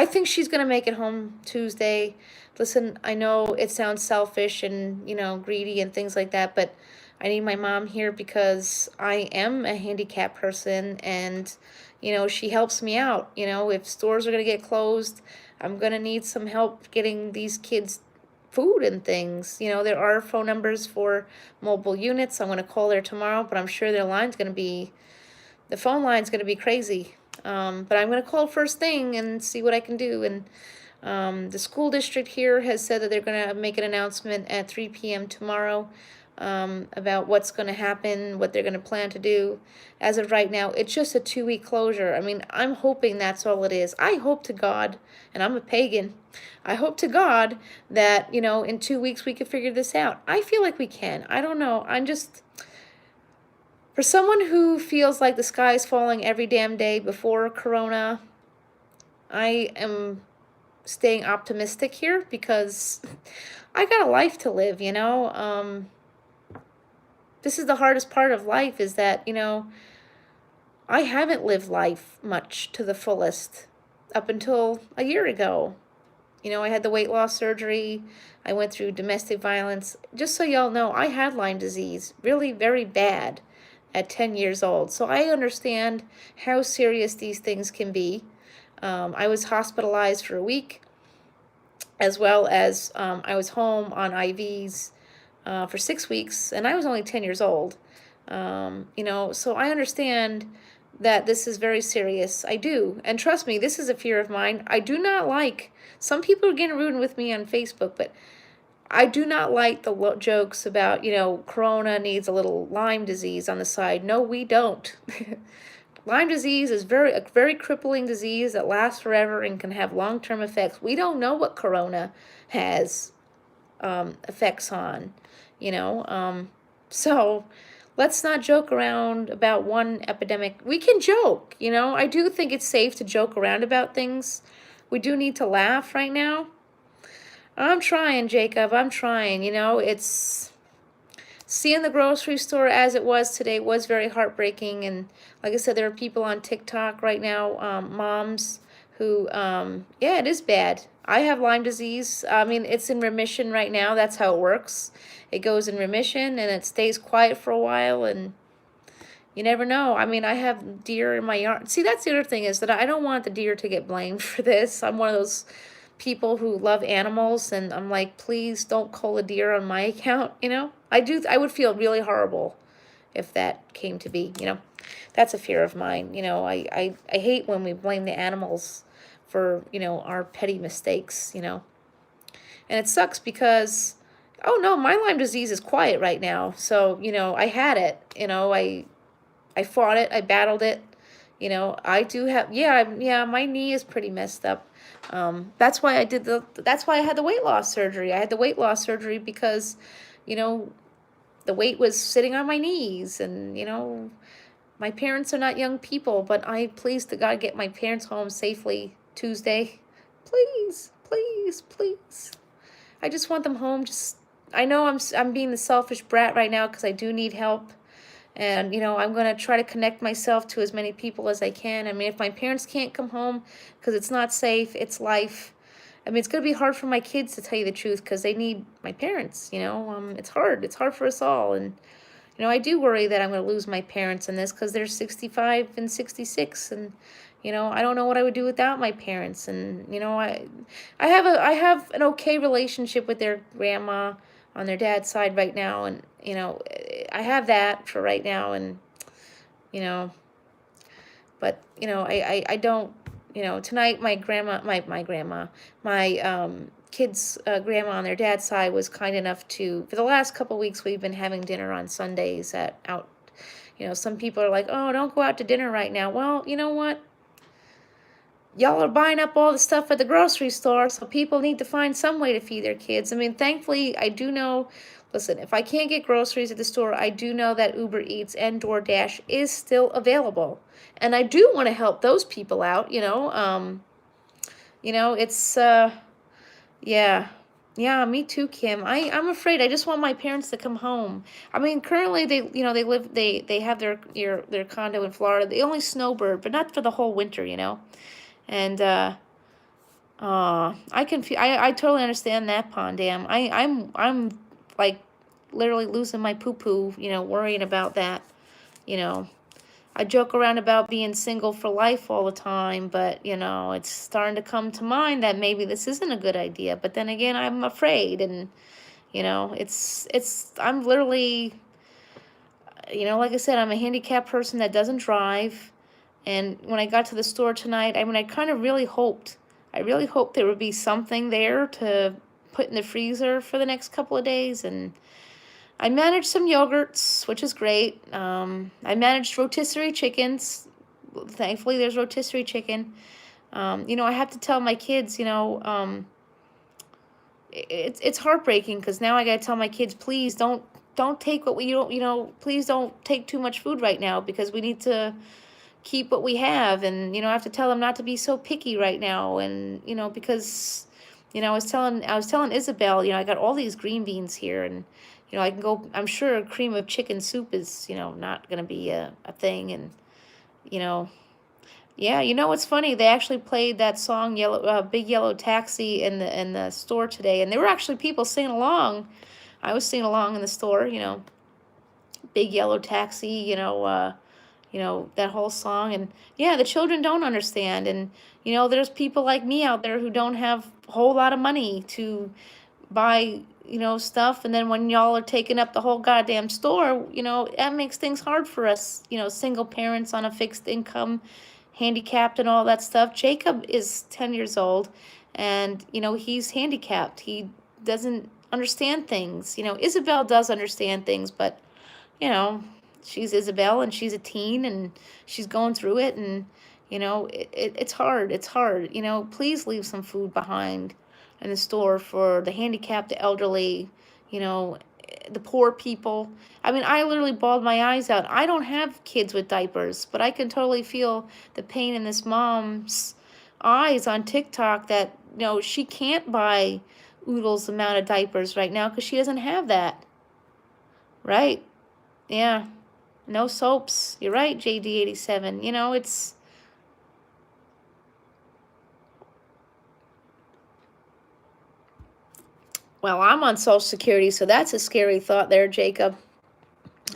Speaker 1: think she's going to make it home Tuesday. Listen, I know it sounds selfish and, greedy and things like that, but I need my mom here because I am a handicapped person, and, you know, she helps me out. You know, if stores are going to get closed, I'm going to need some help getting these kids food and things. You know, there are phone numbers for mobile units. I'm going to call there tomorrow, but I'm sure the phone line's going to be crazy. But I'm going to call first thing and see what I can do. And the school district here has said that they're going to make an announcement at 3 p.m. tomorrow about what's going to happen, what they're going to plan to do. As of right now, it's just a 2-week closure. I mean, I'm hoping that's all it is. I hope to God, and I'm a pagan, I hope to God that, you know, in 2 weeks we can figure this out. I feel like we can. I don't know. For someone who feels like the sky is falling every damn day before Corona, I am staying optimistic here because I got a life to live, you know. This is the hardest part of life, is that, you know, I haven't lived life much to the fullest up until a year ago. You know, I had the weight loss surgery. I went through domestic violence. Just so y'all know, I had Lyme disease, really very bad, at 10 years old. So I understand how serious these things can be. I was hospitalized for a week, as well as I was home on IVs for 6 weeks, and I was only 10 years old. You know, so I understand that this is very serious. I do. And trust me, this is a fear of mine. I do not like, some people are getting rude with me on Facebook, but I do not like the jokes about, you know, Corona needs a little Lyme disease on the side. No, we don't. Lyme disease is a very crippling disease that lasts forever and can have long-term effects. We don't know what Corona has effects on, you know. So let's not joke around about one epidemic. We can joke, you know. I do think it's safe to joke around about things. We do need to laugh right now. I'm trying, Jacob. I'm trying, you know. It's seeing the grocery store as it was today was very heartbreaking. And like I said, there are people on TikTok right now, moms who, yeah, it is bad. I have Lyme disease. I mean, it's in remission right now. That's how it works. It goes in remission and it stays quiet for a while, and you never know. I mean, I have deer in my yard. See, that's the other thing, is that I don't want the deer to get blamed for this. I'm one of those people who love animals, and I'm like, please don't call a deer on my account, you know? I would feel really horrible if that came to be, you know? That's a fear of mine, you know? I hate when we blame the animals for, you know, our petty mistakes, you know? And it sucks because, oh no, my Lyme disease is quiet right now. So, you know, I had it, you know, I fought it, I battled it. You know, I do have, yeah, my knee is pretty messed up. That's why that's why I had the weight loss surgery. I had the weight loss surgery because, you know, the weight was sitting on my knees, and, you know, my parents are not young people, but I, please to God, get my parents home safely Tuesday. Please, please, please. I just want them home. I know I'm being the selfish brat right now because I do need help. And, you know, I'm going to try to connect myself to as many people as I can. I mean, if my parents can't come home because it's not safe, it's life. I mean, it's going to be hard for my kids, to tell you the truth, because they need my parents, you know. It's hard. It's hard for us all. And, you know, I do worry that I'm going to lose my parents in this, because they're 65 and 66. And, you know, I don't know what I would do without my parents. And, you know, I have an okay relationship with their grandma on their dad's side right now, and, you know, I have that for right now. And, you know, but, you know, I don't, you know, tonight my kids' grandma on their dad's side was kind enough to, for the last couple weeks, we've been having dinner on Sundays you know, some people are like, oh, don't go out to dinner right now. Well, you know what? Y'all are buying up all the stuff at the grocery store, so people need to find some way to feed their kids. I mean, thankfully, I do know, listen, if I can't get groceries at the store, I do know that Uber Eats and DoorDash is still available. And I do want to help those people out, you know. You know, it's, yeah. Yeah, me too, Kim. I'm afraid. I just want my parents to come home. I mean, currently they have their condo in Florida. They only snowbird, but not for the whole winter, you know. And I totally understand that, Pondam. I'm like literally losing my poo-poo, worrying about that, you know. I joke around about being single for life all the time, but it's starting to come to mind that maybe this isn't a good idea. But then again, I'm afraid, and I'm literally, like I said, I'm a handicapped person that doesn't drive. And when I got to the store tonight, I kind of I really hoped there would be something there to put in the freezer for the next couple of days. And I managed some yogurts, which is great. I managed rotisserie chickens. Thankfully, there's rotisserie chicken. I have to tell my kids, it's heartbreaking because now I gotta tell my kids, please don't take what we don't, please don't take too much food right now because we need to keep what we have. And I have to tell them not to be so picky right now. And because I was telling Isabel, I got all these green beans here, and I can go, I'm sure a cream of chicken soup is not gonna be a thing. And you know yeah, what's funny, they actually played that song Big Yellow Taxi in the store today, and there were actually people singing along. I was singing along in the store, Big Yellow Taxi, that whole song. And yeah, the children don't understand. And there's people like me out there who don't have a whole lot of money to buy stuff. And then when y'all are taking up the whole goddamn store, that makes things hard for us, single parents on a fixed income, handicapped and all that stuff. Jacob is 10 years old, and he's handicapped. He doesn't understand things. Isabel does understand things, but you know, she's Isabel and she's a teen and she's going through it. And, it's hard. It's hard. Please leave some food behind in the store for the handicapped, the elderly, you know, the poor people. I mean, I literally bawled my eyes out. I don't have kids with diapers, but I can totally feel the pain in this mom's eyes on TikTok that, she can't buy Oodles amount of diapers right now because she doesn't have that. Right? Yeah, no soaps. You're right, JD87. It's well, I'm on Social Security, so that's a scary thought there, Jacob.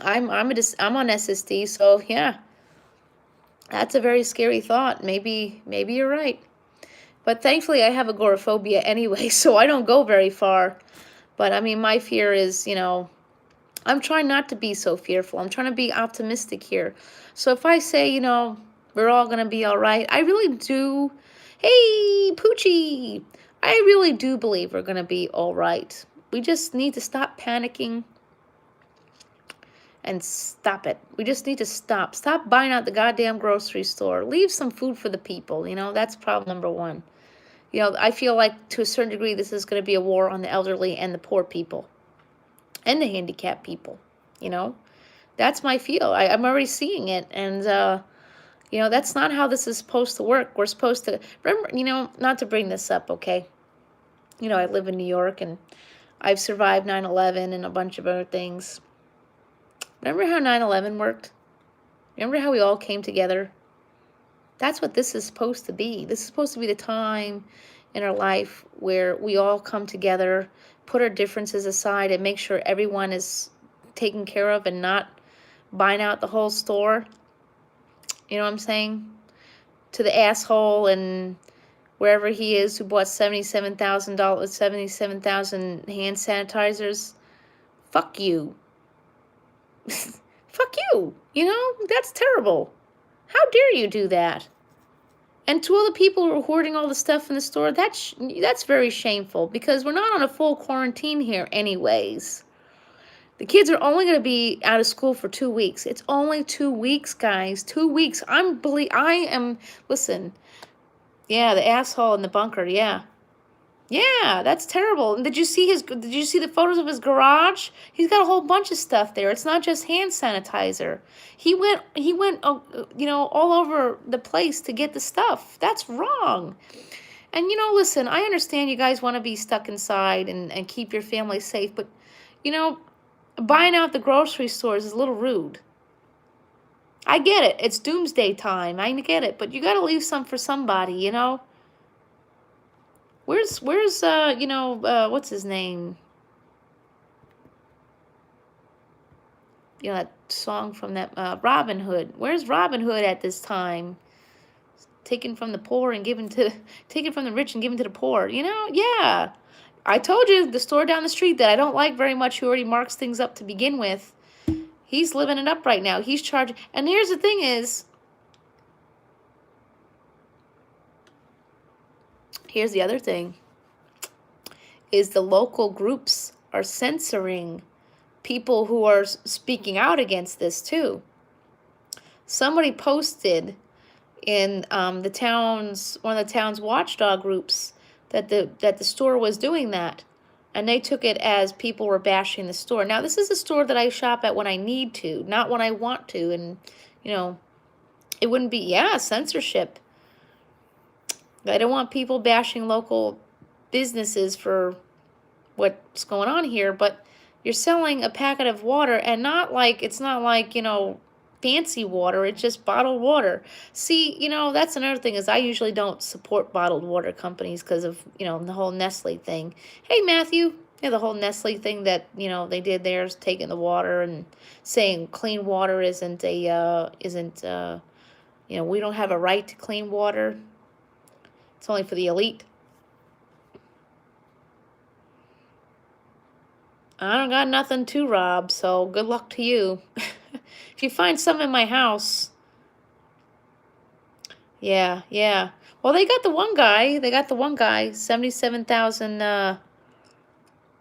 Speaker 1: I'm on SSD, so yeah, that's a very scary thought. Maybe you're right. But thankfully, I have agoraphobia anyway, so I don't go very far. But I mean, my fear is, I'm trying not to be so fearful. I'm trying to be optimistic here. So if I say, we're all going to be all right, I really do. Hey, Poochie, I really do believe we're going to be all right. We just need to stop panicking and stop it. We just need to stop. Stop buying out the goddamn grocery store. Leave some food for the people. That's problem number one. I feel like to a certain degree, this is going to be a war on the elderly and the poor people and the handicapped people. That's my feel. I'm already seeing it. And, that's not how this is supposed to work. We're supposed to, remember, not to bring this up, okay? I live in New York and I've survived 9/11 and a bunch of other things. Remember how 9/11 worked? Remember how we all came together? That's what this is supposed to be. This is supposed to be the time in our life where we all come together, put our differences aside, and make sure everyone is taken care of and not buying out the whole store. You know what I'm saying? To the asshole and wherever he is who bought $77,000, 77,000 hand sanitizers. Fuck you. Fuck you. That's terrible. How dare you do that? And to all the people who are hoarding all the stuff in the store, that's very shameful because we're not on a full quarantine here anyways. The kids are only going to be out of school for 2 weeks. It's only 2 weeks, guys. 2 weeks. Listen. Yeah, the asshole in the bunker, yeah. Yeah, that's terrible. And did you see the photos of his garage? He's got a whole bunch of stuff there. It's not just hand sanitizer. He went all over the place to get the stuff. That's wrong. And listen, I understand you guys want to be stuck inside and keep your family safe, but buying out the grocery stores is a little rude. I get it. It's doomsday time. I get it, but you got to leave some for somebody, Where's what's his name? that song from that Robin Hood. Where's Robin Hood at this time? Taken from the poor and given to, taken from the rich and given to the poor. Yeah. I told you the store down the street that I don't like very much, who already marks things up to begin with. He's living it up right now. He's charging. And here's the thing is, here's the other thing, is the local groups are censoring people who are speaking out against this too. Somebody posted in one of the town's watchdog groups that the store was doing that, and they took it as people were bashing the store. Now, this is a store that I shop at when I need to, not when I want to, and it wouldn't be censorship. I don't want people bashing local businesses for what's going on here, but you're selling a packet of water, and it's not like fancy water. It's just bottled water. See, that's another thing, is I usually don't support bottled water companies because of the whole Nestle thing. Hey, Matthew. Yeah, the whole Nestle thing that they did there is taking the water and saying clean water isn't we don't have a right to clean water. It's only for the elite. I don't got nothing to rob, so good luck to you. If you find some in my house. Yeah. Well, they got the one guy. 77,000, hand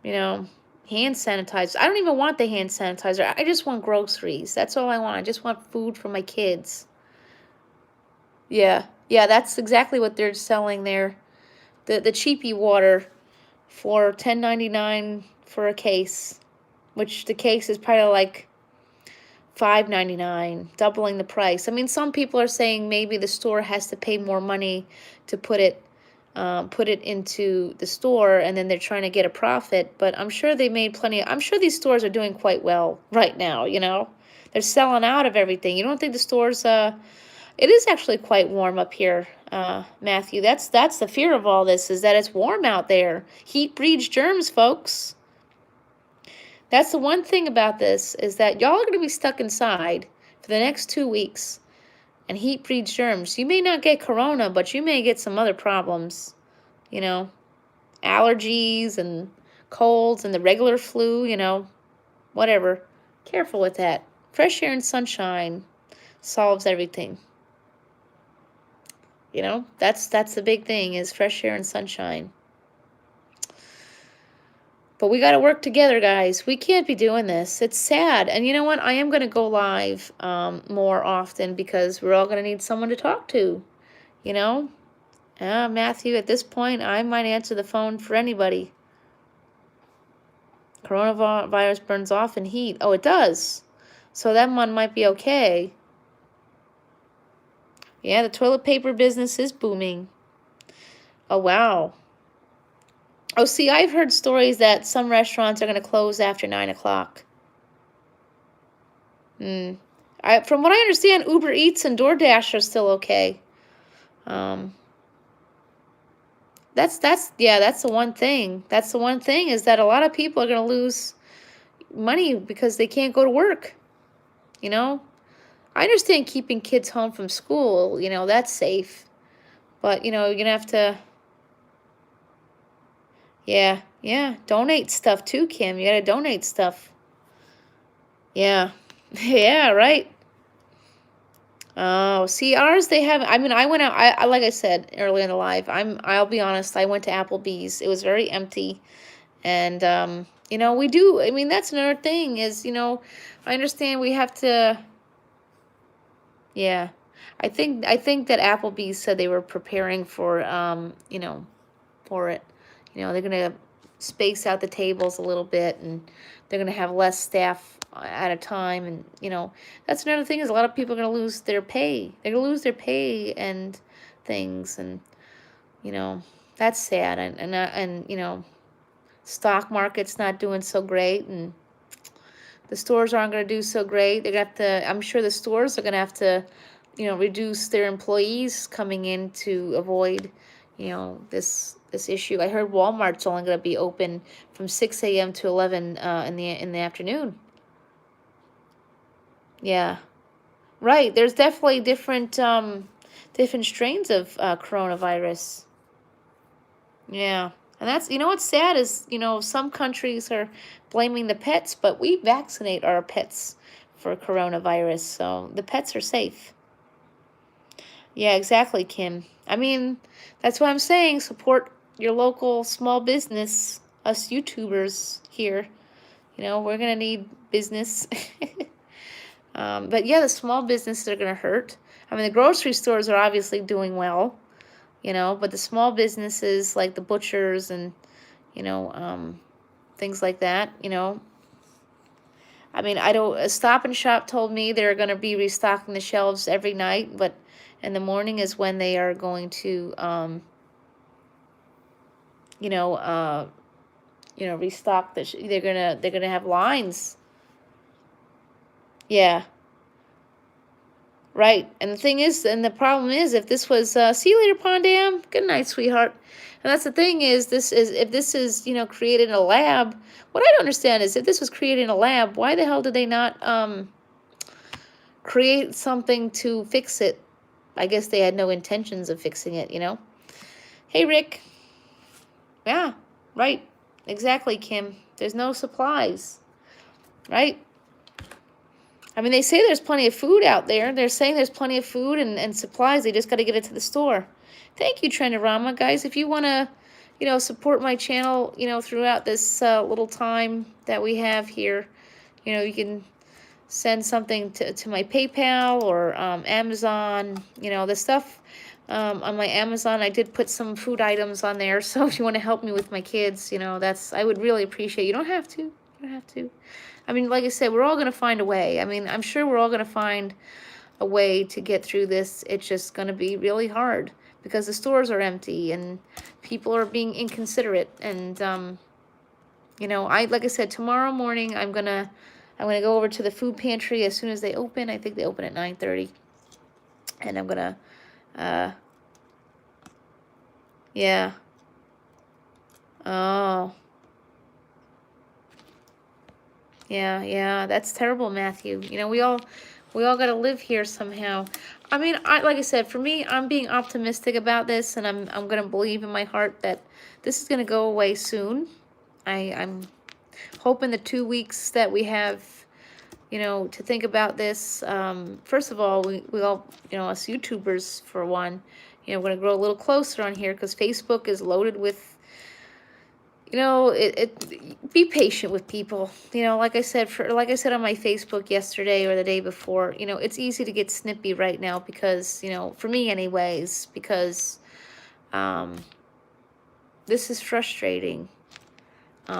Speaker 1: sanitizer. I don't even want the hand sanitizer. I just want groceries. That's all I want. I just want food for my kids. Yeah, that's exactly what they're selling there. The cheapy water for $10.99 for a case, which the case is probably like $5.99, doubling the price. I mean, some people are saying maybe the store has to pay more money to put it into the store, and then they're trying to get a profit. But I'm sure they made plenty. I'm sure these stores are doing quite well right now. They're selling out of everything. You don't think the stores? It is actually quite warm up here, Matthew. That's the fear of all this, is that it's warm out there. Heat breeds germs, folks. That's the one thing about this, is that y'all are going to be stuck inside for the next 2 weeks, and heat breeds germs. You may not get corona, but you may get some other problems, allergies and colds and the regular flu, whatever. Careful with that. Fresh air and sunshine solves everything. That's the big thing, is fresh air and sunshine. But we got to work together, guys. We can't be doing this. It's sad. And you know what? I am going to go live more often, because we're all going to need someone to talk to, Matthew, at this point, I might answer the phone for anybody. Coronavirus burns off in heat. Oh, it does. So that one might be okay. Yeah, the toilet paper business is booming. Oh, wow. Oh, see, I've heard stories that some restaurants are going to close after 9 o'clock. From what I understand, Uber Eats and DoorDash are still okay. That's the one thing. That's the one thing, is that a lot of people are going to lose money because they can't go to work. I understand keeping kids home from school, that's safe. But, you're going to have to... Yeah, donate stuff too, Kim. You got to donate stuff. Yeah, yeah, right. Oh, see, ours, they have... I mean, I went out... I like I said earlier in the live, I'll be honest, I went to Applebee's. It was very empty. And, we do... I mean, that's another thing, is, I understand we have to... Yeah. I think that Applebee's said they were preparing for, for it. They're going to space out the tables a little bit, and they're going to have less staff at a time. And, that's another thing, is a lot of people are going to lose their pay. They're going to lose their pay and things. And, that's sad. And stock market's not doing so great. And the stores aren't going to do so great. They're going to have to... I'm sure the stores are going to have to, reduce their employees coming in to avoid, this issue. I heard Walmart's only going to be open from 6 a.m. to 11 in the afternoon. Yeah. Right. There's definitely different strains of coronavirus. Yeah. And that's, what's sad is, some countries are blaming the pets, but we vaccinate our pets for coronavirus. So the pets are safe. Yeah, exactly, Kim. I mean, that's what I'm saying. Support your local small business, us YouTubers here. We're going to need business. But yeah, the small businesses are going to hurt. I mean, the grocery stores are obviously doing well, but the small businesses like the butchers and, you know, um, things like that, I mean, I don't, a Stop and Shop told me they're going to be restocking the shelves every night, but in the morning is when they are going to, you know, uh, restock they're gonna have lines. Yeah, right. And the thing is, and the problem is, if this was, see you later, Pondam. Good night, sweetheart. And that's the thing is, if this is, created in a lab. What I don't understand is, if this was created in a lab, why the hell did they not create something to fix it? I guess they had no intentions of fixing it. Hey, Rick. Yeah, right. Exactly, Kim. There's no supplies, right? I mean, they say there's plenty of food out there. They're saying there's plenty of food and supplies. They just got to get it to the store. Thank you, Trendorama. Guys, if you want to, support my channel, throughout this little time that we have here, you can send something to my PayPal or Amazon. The stuff on my Amazon, I did put some food items on there. So if you want to help me with my kids, I would really appreciate it. You don't have to. You don't have to. I mean, like I said, we're all going to find a way. I mean, I'm sure we're all going to find a way to get through this. It's just going to be really hard because the stores are empty and people are being inconsiderate. And, like I said, tomorrow morning, I'm gonna go over to the food pantry as soon as they open. I think they open at 9:30. And I'm going to, uh, yeah. Oh, yeah, that's terrible, Matthew. We all got to live here somehow. I mean, like I said, for me, I'm being optimistic about this, and I'm going to believe in my heart that this is going to go away soon. I'm hoping the 2 weeks that we have, to think about this. First of all, we all, us YouTubers, for one, we're going to grow a little closer on here because Facebook is loaded with, be patient with people. Like I said on my Facebook yesterday or the day before, it's easy to get snippy right now because, for me anyways, because this is frustrating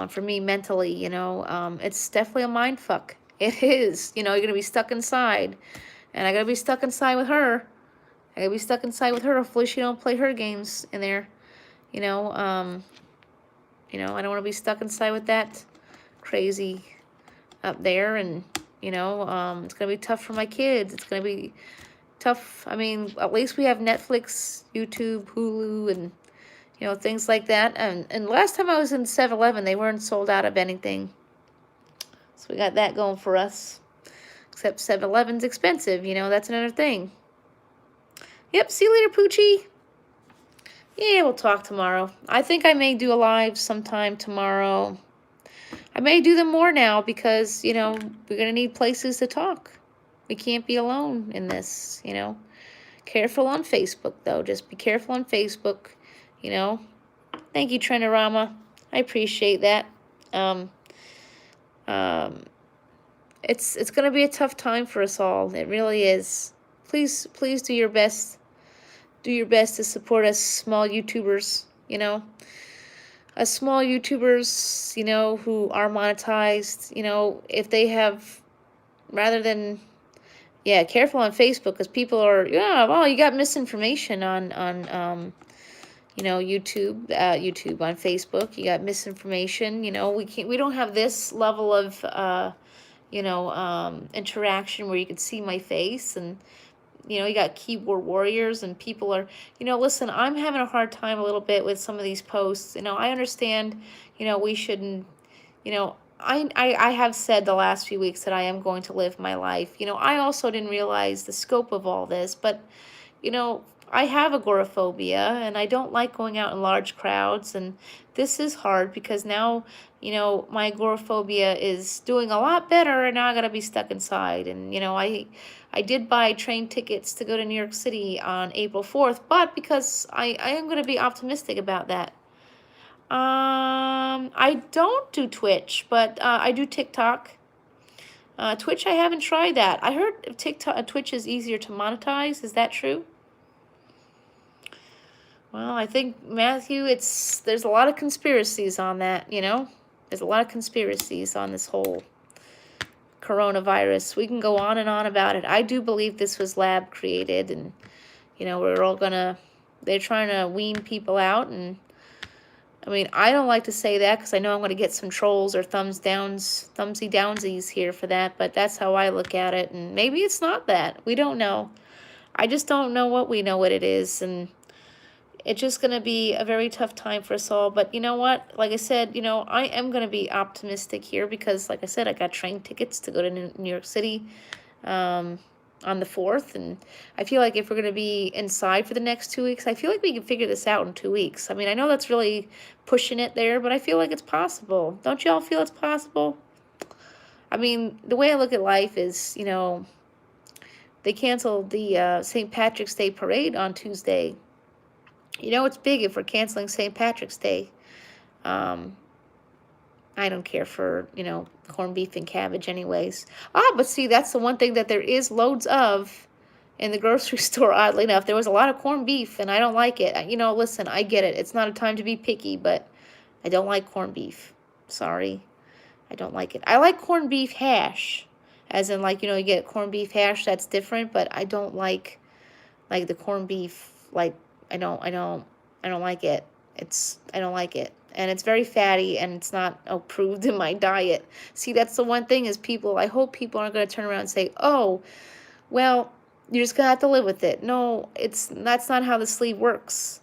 Speaker 1: for me mentally, it's definitely a mind fuck. It is, you're going to be stuck inside, and I got to be stuck inside with her. I got to be stuck inside with her. Hopefully she don't play her games in there, you know, um, I don't want to be stuck inside with that crazy up there. And, it's going to be tough for my kids. It's going to be tough. I mean, at least we have Netflix, YouTube, Hulu, and, things like that. And last time I was in 7-Eleven, they weren't sold out of anything. So we got that going for us. Except 7-Eleven's expensive, that's another thing. Yep, see you later, Poochie. Yeah, we'll talk tomorrow. I think I may do a live sometime tomorrow. I may do them more now because, we're going to need places to talk. We can't be alone in this, Careful on Facebook, though. Just be careful on Facebook, Thank you, Trendorama. I appreciate that. It's going to be a tough time for us all. It really is. Please do your best. Do your best to support us small YouTubers, us small YouTubers, who are monetized, if they have, rather than, yeah, careful on Facebook because people are, you got misinformation on YouTube on Facebook. You got misinformation. We don't have this level of interaction where you can see my face. And you got keyboard warriors and people are, listen, I'm having a hard time a little bit with some of these posts. I understand, we shouldn't, I have said the last few weeks that I am going to live my life. I also didn't realize the scope of all this, but you know, I have agoraphobia and I don't like going out in large crowds. And this is hard because now, my agoraphobia is doing a lot better and now I gotta be stuck inside. And, I did buy train tickets to go to New York City on April 4th, but because I am gonna be optimistic about that. I don't do Twitch, but I do TikTok. Twitch, I haven't tried that. I heard Twitch is easier to monetize. Is that true? Well, I think, Matthew, there's a lot of conspiracies on that, There's a lot of conspiracies on this whole coronavirus. We can go on and on about it. I do believe this was lab created and, they're trying to wean people out. And, I don't like to say that because I know I'm going to get some trolls or thumbsy downsies here for that, but that's how I look at it. And maybe it's not that. We don't know. I just don't know what we know what it is. And it's just going to be a very tough time for us all. But you know what? Like I said, I am going to be optimistic here because, like I said, I got train tickets to go to New York City on the 4th. And I feel like if we're going to be inside for the next 2 weeks, I feel like we can figure this out in 2 weeks. I know that's really pushing it there, but I feel like it's possible. Don't you all feel it's possible? The way I look at life is, they canceled the St. Patrick's Day parade on Tuesday. It's big if we're canceling St. Patrick's Day. I don't care for, corned beef and cabbage anyways. But see, that's the one thing that there is loads of in the grocery store, oddly enough. There was a lot of corned beef, and I don't like it. Listen, I get it. It's not a time to be picky, but I don't like corned beef. Sorry. I don't like it. I like corned beef hash, as in, you get corned beef hash, that's different, but I don't like the corned beef, I don't like it. I don't like it. And it's very fatty and it's not approved in my diet. See, that's the one thing is I hope people aren't going to turn around and say, oh, well, you're just going to have to live with it. No, that's not how the sleeve works.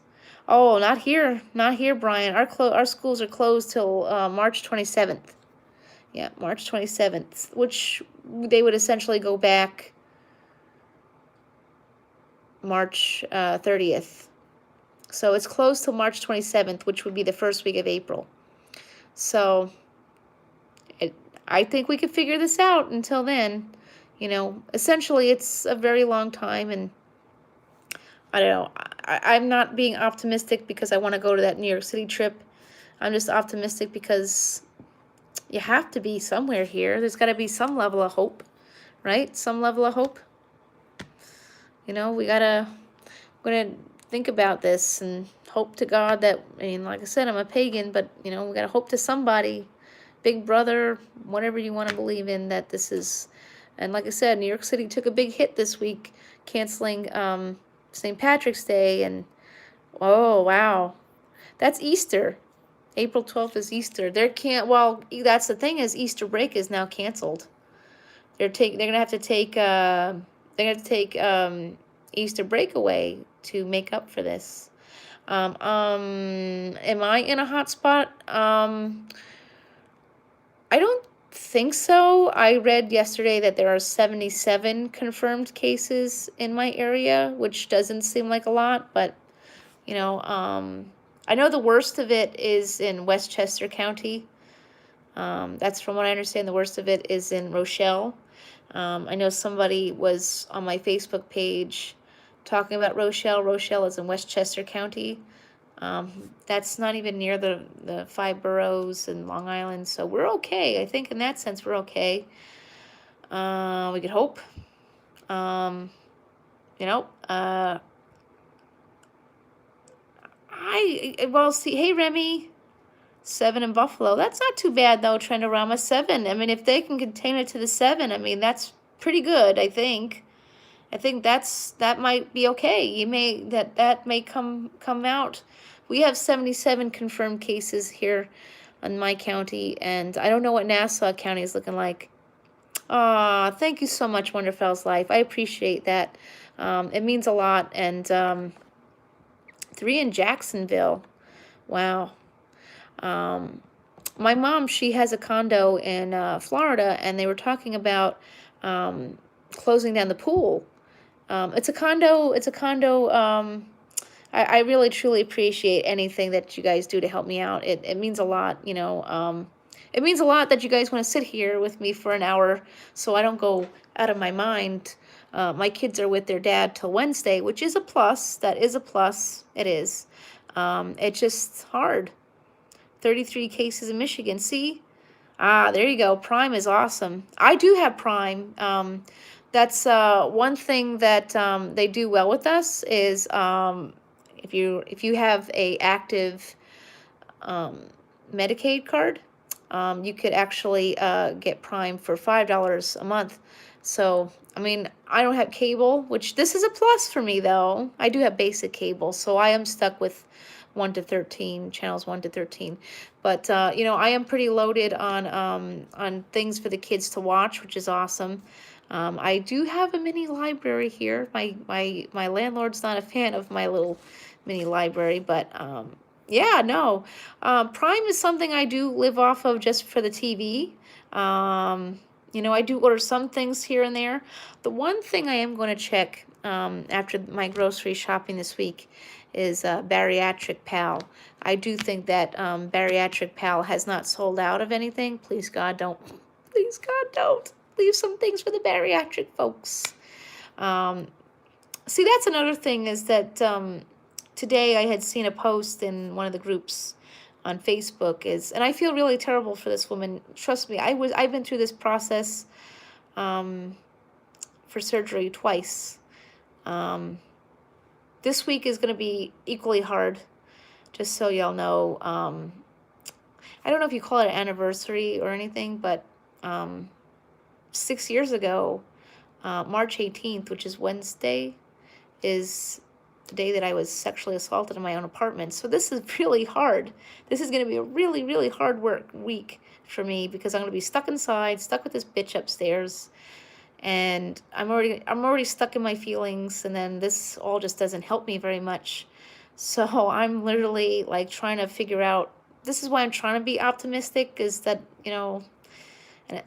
Speaker 1: Oh, not here. Not here, Brian. Our schools are closed till March 27th. Yeah, March 27th, which they would essentially go back March 30th. So it's closed till March 27th, which would be the first week of April. So I think we could figure this out until then. Essentially it's a very long time, and I don't know. I'm not being optimistic because I want to go to that New York City trip. I'm just optimistic because you have to be somewhere here. There's got to be some level of hope, right? Some level of hope. We're going to think about this and hope to God that, like I said, I'm a pagan, but, we got to hope to somebody, Big Brother, whatever you want to believe in, that this is, and like I said, New York City took a big hit this week, canceling St. Patrick's Day, and, oh, wow, that's Easter. April 12th is Easter. That's the thing is Easter break is now canceled. They're going to have to take, Easter break away to make up for this. Am I in a hot spot? I don't think so. I read yesterday that there are 77 confirmed cases in my area, which doesn't seem like a lot, but I know the worst of it is in Westchester County. That's from what I understand. The worst of it is in Rochelle. I know somebody was on my Facebook page talking about Rochelle. Rochelle is in Westchester County. That's not even near the 5 boroughs in Long Island, so we're okay. I think in that sense we're okay. We could hope. Hey Remy, 7 in Buffalo. That's not too bad though, Trendorama 7. If they can contain it to the 7, that's pretty good, I think. I think that might be okay. That may come out. We have 77 confirmed cases here in my county, and I don't know what Nassau County is looking like. Thank you so much, Wonderfell's Life. I appreciate that. It means a lot. And 3 in Jacksonville. Wow. my mom, she has a condo in Florida, and they were talking about closing down the pool. It's a condo. It's a condo. I really truly appreciate anything that you guys do to help me out. It means a lot, you know. It means a lot that you guys want to sit here with me for an hour so I don't go out of my mind. My kids are with their dad till Wednesday, which is a plus. That is a plus. It is. It's just hard. 33 cases in Michigan. See? Ah, there you go. Prime is awesome. I do have Prime. That's one thing that they do well with us is if you have a active um, Medicaid card, you could actually get Prime for $5 a month. So, I mean, I don't have cable, which this is a plus for me though. I do have basic cable, so I am stuck with 1 to 13 channels, 1 to 13. But you know, I am pretty loaded on things for the kids to watch, which is awesome. I do have a mini library here. My landlord's not a fan of my little mini library, but yeah, no. Prime is something I do live off of just for the TV. You know, I do order some things here and there. The one thing I am going to check after my grocery shopping this week is Bariatric Pal. I do think that Bariatric Pal has not sold out of anything. Please, God, don't. Please, God, don't. Leave some things for the bariatric folks. See, that's another thing is that today I had seen a post in one of the groups on Facebook and I feel really terrible for this woman. Trust me, I've been through this process for surgery twice. This week is going to be equally hard, just so y'all know. I don't know if you call it an anniversary or anything, but 6 years ago, March 18th, which is Wednesday, is the day that I was sexually assaulted in my own apartment. So this is really hard. This is going to be a really, really hard week for me because I'm going to be stuck inside, stuck with this bitch upstairs, and I'm already stuck in my feelings, and then this all just doesn't help me very much. So I'm literally like trying to figure out, this is why I'm trying to be optimistic, is that, you know,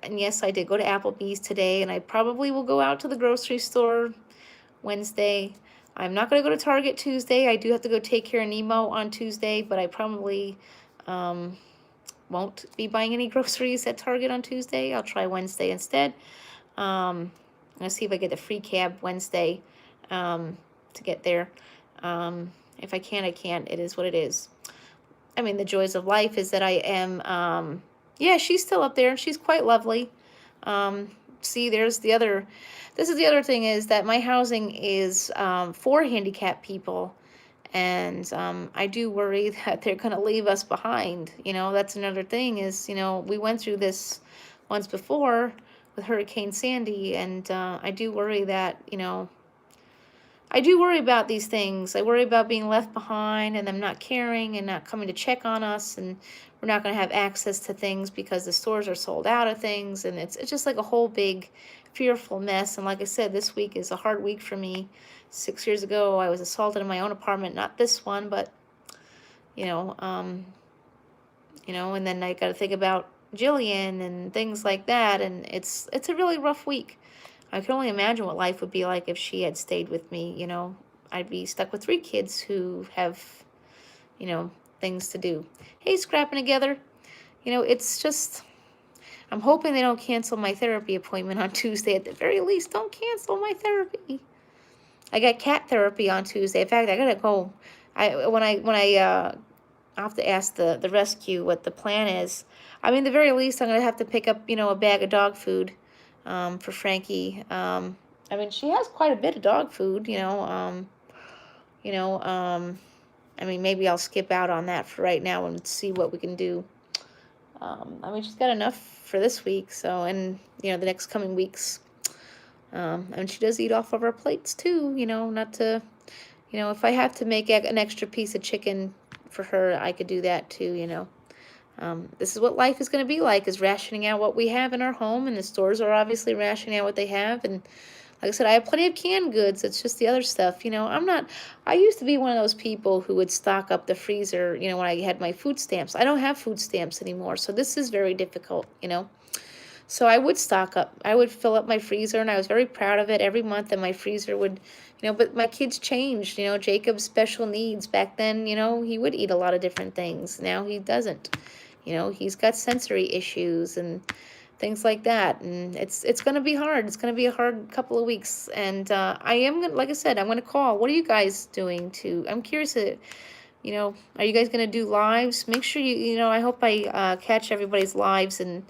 Speaker 1: and yes, I did go to Applebee's today, and I probably will go out to the grocery store Wednesday. I'm not going to go to Target Tuesday. I do have to go take care of Nemo on Tuesday, but I probably won't be buying any groceries at Target on Tuesday. I'll try Wednesday instead. I'm going to see if I get the free cab Wednesday to get there. If I can, I can't. It is what it is. I mean, the joys of life is that I am, yeah, she's still up there, and she's quite lovely. See, this is the other thing, is that my housing is for handicapped people, and I do worry that they're going to leave us behind. You know, that's another thing is, you know, we went through this once before with Hurricane Sandy, and I do worry that, you know, I do worry about these things. I worry about being left behind and them not caring and not coming to check on us, and we're not going to have access to things because the stores are sold out of things, and it's just like a whole big fearful mess. And like I said, this week is a hard week for me. 6 years ago, I was assaulted in my own apartment, not this one, but you know, and then I got to think about Jillian and things like that, and it's a really rough week. I can only imagine what life would be like if she had stayed with me. You know, I'd be stuck with 3 kids who have, you know, things to do. Hey, scrapping together. You know, it's just, I'm hoping they don't cancel my therapy appointment on Tuesday. At the very least, don't cancel my therapy. I got cat therapy on Tuesday. In fact, I gotta go. When I have to ask the rescue what the plan is. I mean, the very least, I'm gonna have to pick up, you know, a bag of dog food. For Frankie. I mean, she has quite a bit of dog food, you know. I mean, maybe I'll skip out on that for right now and see what we can do. I mean, she's got enough for this week, so, and, you know, the next coming weeks. And she does eat off of our plates, too, you know, not to, you know, if I have to make an extra piece of chicken for her, I could do that, too, you know. This is what life is going to be like, is rationing out what we have in our home, and the stores are obviously rationing out what they have, and Like I said, I have plenty of canned goods. It's just the other stuff. I used to be one of those people who would stock up the freezer, when I had my food stamps. I don't have food stamps anymore, so this is very difficult. So I would stock up. I would fill up my freezer, and I was very proud of it every month. And my freezer would, but my kids changed. Jacob's special needs. Back then, he would eat a lot of different things. Now he doesn't. He's got sensory issues and things like that. And it's going to be hard. It's going to be a hard couple of weeks. And I am going to, like I said, I'm going to call. What are you guys doing I'm curious to, are you guys going to do lives? Make sure I hope I catch everybody's lives and,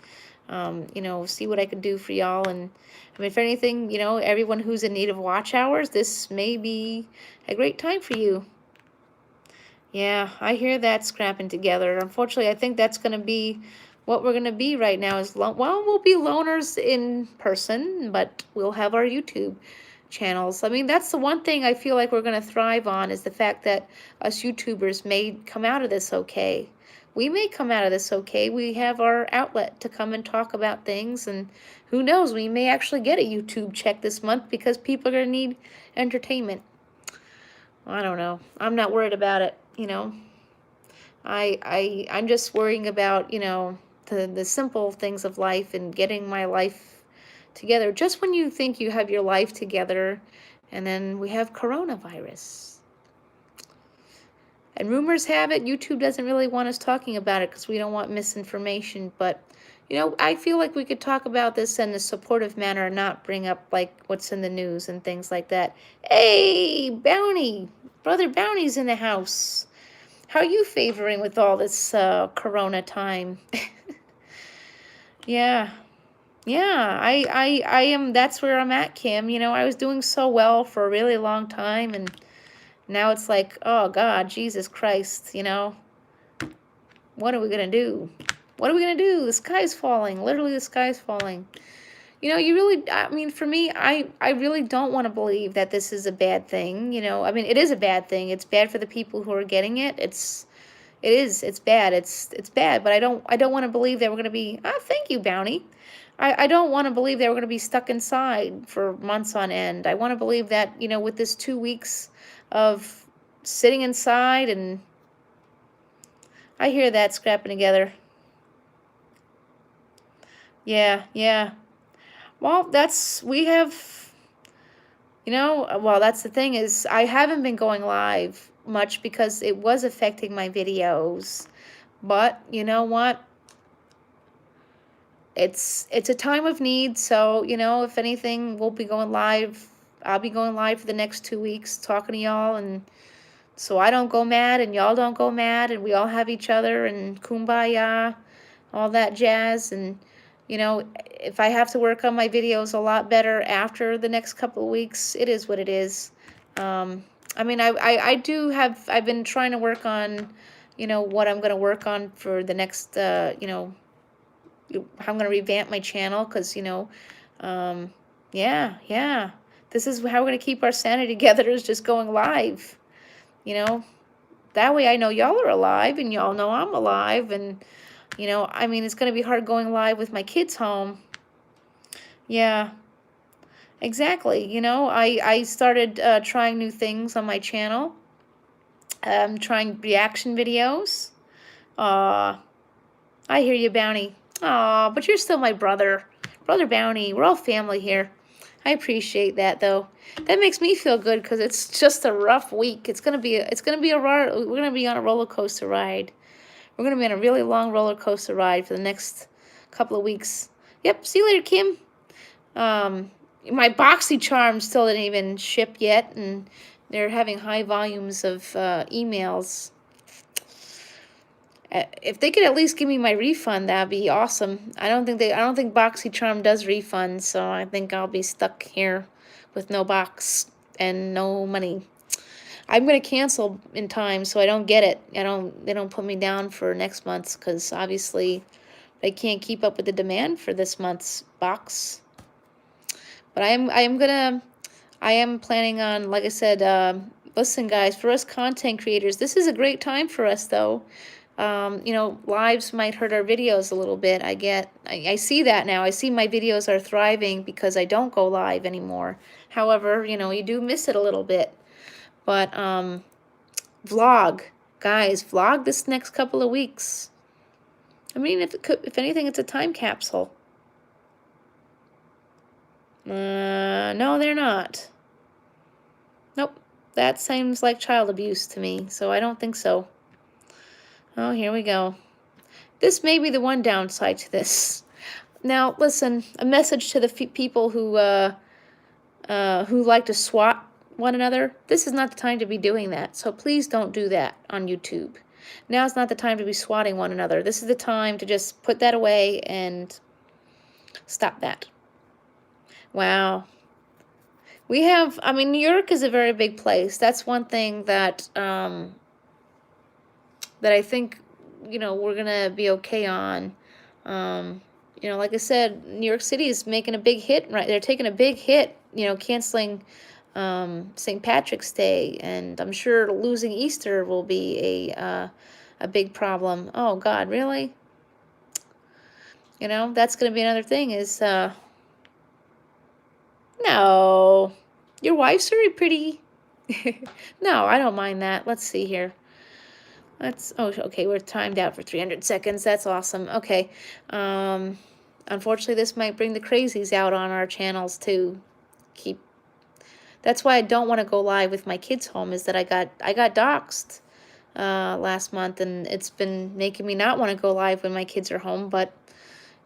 Speaker 1: see what I could do for y'all. And I mean, if anything, everyone who's in need of watch hours, this may be a great time for you. Yeah, I hear that scrapping together. Unfortunately, I think that's going to be what we're going to be right now is, well, we'll be loners in person, but we'll have our YouTube channels. I mean, that's the one thing I feel like we're going to thrive on is the fact that us YouTubers may come out of this okay. We may come out of this okay. We have our outlet to come and talk about things, and who knows, we may actually get a YouTube check this month because people are going to need entertainment. I don't know. I'm not worried about it, I'm just worrying about, the simple things of life and getting my life together. Just when you think you have your life together, and then we have coronavirus. And rumors have it YouTube doesn't really want us talking about it because we don't want misinformation. But, I feel like we could talk about this in a supportive manner and not bring up, like, what's in the news and things like that. Hey, Bounty! Brother Bounty's in the house. How are you favoring with all this corona time? Yeah. Yeah, I am, that's where I'm at, Kim. I was doing so well for a really long time, and now it's like, oh God, Jesus Christ, what are we gonna do? What are we gonna do? The sky's falling. Literally, the sky's falling. I mean, for me, I really don't want to believe that this is a bad thing. I mean, it is a bad thing. It's bad for the people who are getting it. It's bad. It's bad, but I don't want to believe that we're going to be, thank you, Bounty. I don't want to believe that we're going to be stuck inside for months on end. I want to believe that, with this 2 weeks of sitting inside, and I hear that scrapping together. Yeah, yeah. Well, that's the thing is I haven't been going live much because it was affecting my videos. But you know what? It's a time of need, so, if anything, we'll be going live. I'll be going live for the next 2 weeks talking to y'all, and so I don't go mad and y'all don't go mad, and we all have each other, and kumbaya, all that jazz. And if I have to work on my videos a lot better after the next couple of weeks, it is what it is. I mean, I've been trying to work on, what I'm going to work on for the next, how I'm going to revamp my channel, because, yeah, this is how we're going to keep our sanity together, is just going live, that way I know y'all are alive, and y'all know I'm alive, and, I mean, it's going to be hard going live with my kids home. Yeah, exactly. I started trying new things on my channel. I'm trying reaction videos. I hear you, Bounty. Aw, but you're still my brother. Brother Bounty, we're all family here. I appreciate that, though. That makes me feel good because it's just a rough week. We're gonna be on a roller coaster ride. We're gonna be on a really long roller coaster ride for the next couple of weeks. Yep. See you later, Kim. My BoxyCharm still didn't even ship yet, and they're having high volumes of emails. If they could at least give me my refund, that'd be awesome. I don't think BoxyCharm does refunds, so I think I'll be stuck here with no box and no money. I'm gonna cancel in time so I don't get it. They don't put me down for next month's, because obviously they can't keep up with the demand for this month's box. But I am planning on, like I said, listen, guys, for us content creators, this is a great time for us, though. you know, lives might hurt our videos a little bit. I see that now. I see my videos are thriving because I don't go live anymore. However, you know, you do miss it a little bit. But vlog, guys, vlog this next couple of weeks. I mean, if anything, it's a time capsule. No, they're not. Nope, that seems like child abuse to me, so I don't think so. Oh, here we go. This may be the one downside to this. Now, listen, a message to the people who like to swat one another. This is not the time to be doing that, so please don't do that on YouTube. Now's not the time to be swatting one another. This is the time to just put that away and stop that. Wow. We have, I mean, New York is a very big place. That's one thing that that I think, you know, we're gonna be okay on. You know, like I said, New York City is making a big hit, right? They're taking a big hit, you know, canceling St. Patrick's Day, and I'm sure losing Easter will be a big problem. Oh God, really? You know, that's gonna be another thing. Is no, your wife's very pretty. No, I don't mind that. Let's see here. Oh, okay, we're timed out for 300 seconds. That's awesome. Okay. Unfortunately, this might bring the crazies out on our channels too. That's why I don't want to go live with my kids home, is that I got doxxed last month, and it's been making me not want to go live when my kids are home. But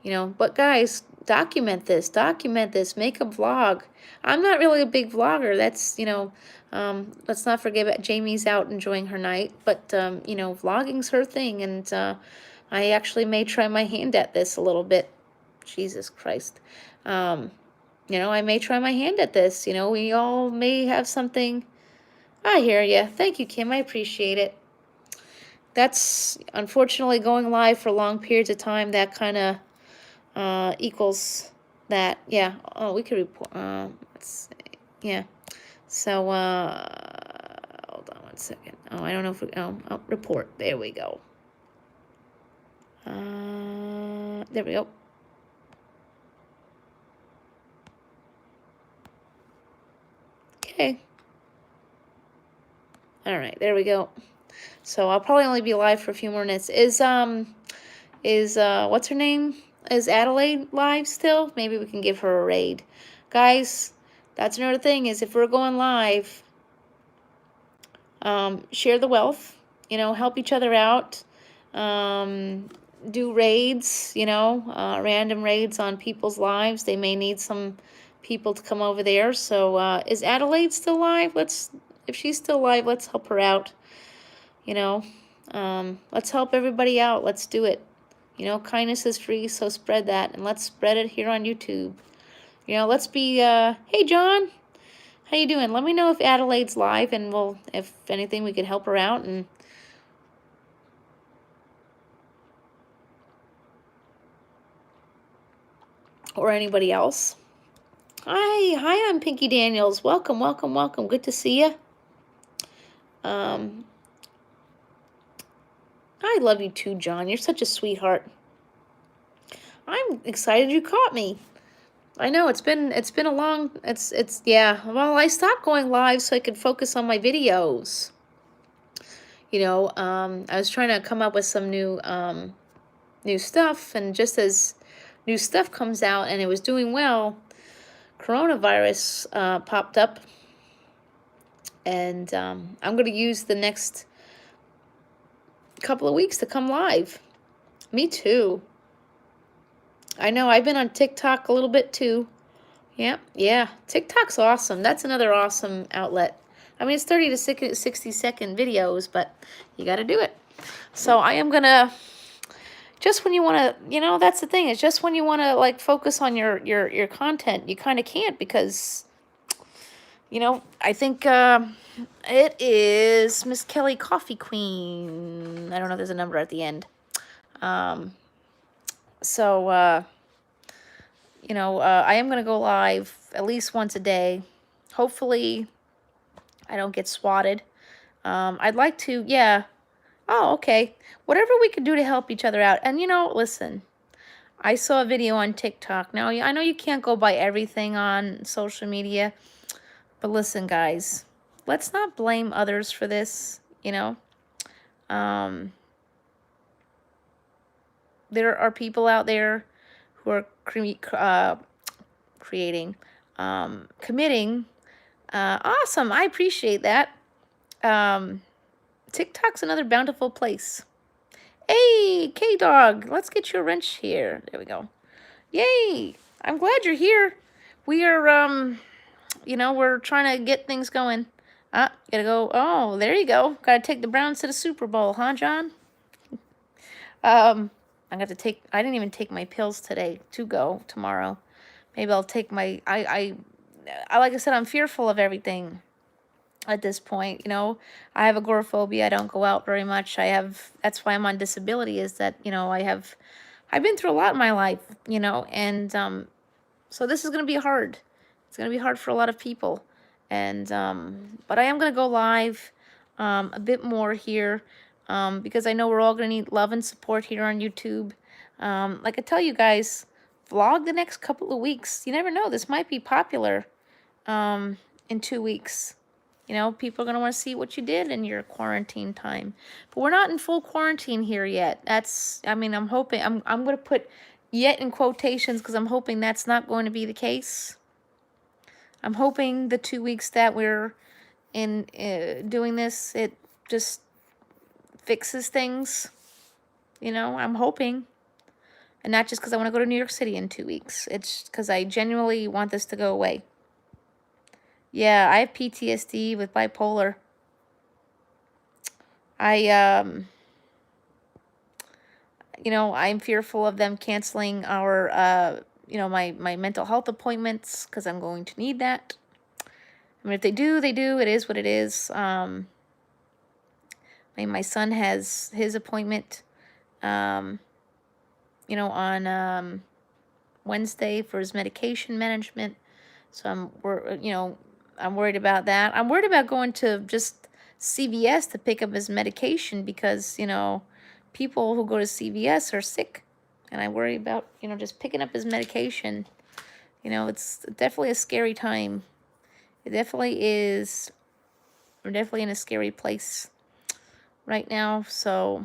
Speaker 1: you know, but guys, document this, make a vlog. I'm not really a big vlogger. That's, you know, let's not forget about Jamie's out enjoying her night, but you know, vlogging's her thing, and I actually may try my hand at this a little bit. Jesus Christ. You know, I may try my hand at this. You know, we all may have something. I hear you. Thank you, Kim. I appreciate it. That's unfortunately going live for long periods of time. That kind of equals that. Yeah. Oh, we could report. Let's see. Yeah. So, hold on one second. Oh, I don't know if we, report. There we go. There we go. Okay. All right, there we go. So I'll probably only be live for a few more minutes. Is what's her name? Is Adelaide live still? Maybe we can give her a raid. Guys, that's another thing, is if we're going live, share the wealth, you know, help each other out, do raids, you know, random raids on people's lives. They may need some people to come over there. So is Adelaide still live? If she's still live, let's help her out. You know, let's help everybody out. Let's do it. You know, kindness is free, so spread that, and let's spread it here on YouTube. You know, let's be, hey, John, how you doing? Let me know if Adelaide's live, and if anything, we could help her out, and or anybody else. Hi, I'm Pinky Daniels. Welcome. Good to see you. I love you too, John. You're such a sweetheart. I'm excited you caught me. I know it's been a long, yeah. Well, I stopped going live so I could focus on my videos. You know, I was trying to come up with some new stuff, and just as new stuff comes out and it was doing well, coronavirus popped up, and I'm going to use the next couple of weeks to come live. Me too. I know, I've been on TikTok a little bit too. Yeah. TikTok's awesome. That's another awesome outlet. I mean, it's 30 to 60-second videos, but you got to do it. So I am going to, just when you want to, you know, that's the thing. It's just when you want to, like, focus on your content, you kind of can't, because, you know, I think it is Miss Kelly Coffee Queen. I don't know if there's a number at the end. So, you know, I am going to go live at least once a day. Hopefully, I don't get swatted. I'd like to, yeah. Oh, okay. Whatever we can do to help each other out. And, you know, listen, I saw a video on TikTok. Now, I know you can't go by everything on social media, but listen, guys, let's not blame others for this, you know. Um, there are people out there who are creating, committing. Awesome. I appreciate that. Um, TikTok's another bountiful place. Hey, K-Dog, let's get you a wrench here. There we go. Yay! I'm glad you're here. We are, you know, we're trying to get things going. Gotta go. Oh, there you go. Gotta take the Browns to the Super Bowl, huh, John? I got to take, I didn't even take my pills today to go tomorrow. Maybe I'll take my, like I said, I'm fearful of everything at this point. You know, I have agoraphobia. I don't go out very much. That's why I'm on disability, is that, you know, I've been through a lot in my life, you know, and, so this is going to be hard. It's going to be hard for a lot of people. And, but I am going to go live, a bit more here, because I know we're all going to need love and support here on YouTube. Like I tell you guys, vlog the next couple of weeks. You never know. This might be popular, in 2 weeks. You know, people are going to want to see what you did in your quarantine time. But we're not in full quarantine here yet. I mean, I'm hoping, I'm going to put yet in quotations because I'm hoping that's not going to be the case. I'm hoping the 2 weeks that we're in doing this, it just fixes things. You know, I'm hoping. And not just because I want to go to New York City in 2 weeks. It's because I genuinely want this to go away. Yeah, I have PTSD with bipolar. You know, I'm fearful of them canceling our, you know, my mental health appointments because I'm going to need that. I mean, if they do, they do. It is what it is. I mean, my son has his appointment, you know, on Wednesday for his medication management. So you know, I'm worried about that. I'm worried about going to just CVS to pick up his medication because, you know, people who go to CVS are sick. And I worry about, you know, just picking up his medication. You know, it's definitely a scary time. It definitely is. We're definitely in a scary place right now. So,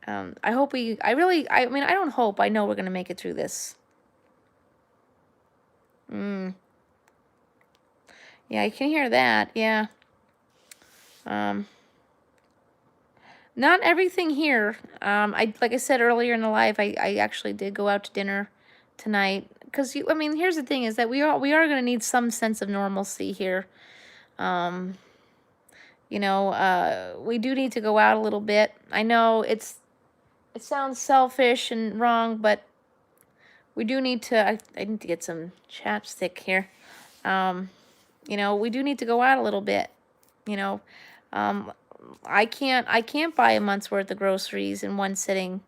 Speaker 1: I hope I mean, I don't hope, I know we're going to make it through this. Yeah, I can hear that. Yeah. Not everything here. Like I said earlier in the live, I actually did go out to dinner tonight. Because, I mean, here's the thing is that we are going to need some sense of normalcy here. You know, we do need to go out a little bit. I know it sounds selfish and wrong, but we do need to, I need to get some chapstick here. You know, we do need to go out a little bit, you know. I can't buy a month's worth of groceries in one sitting.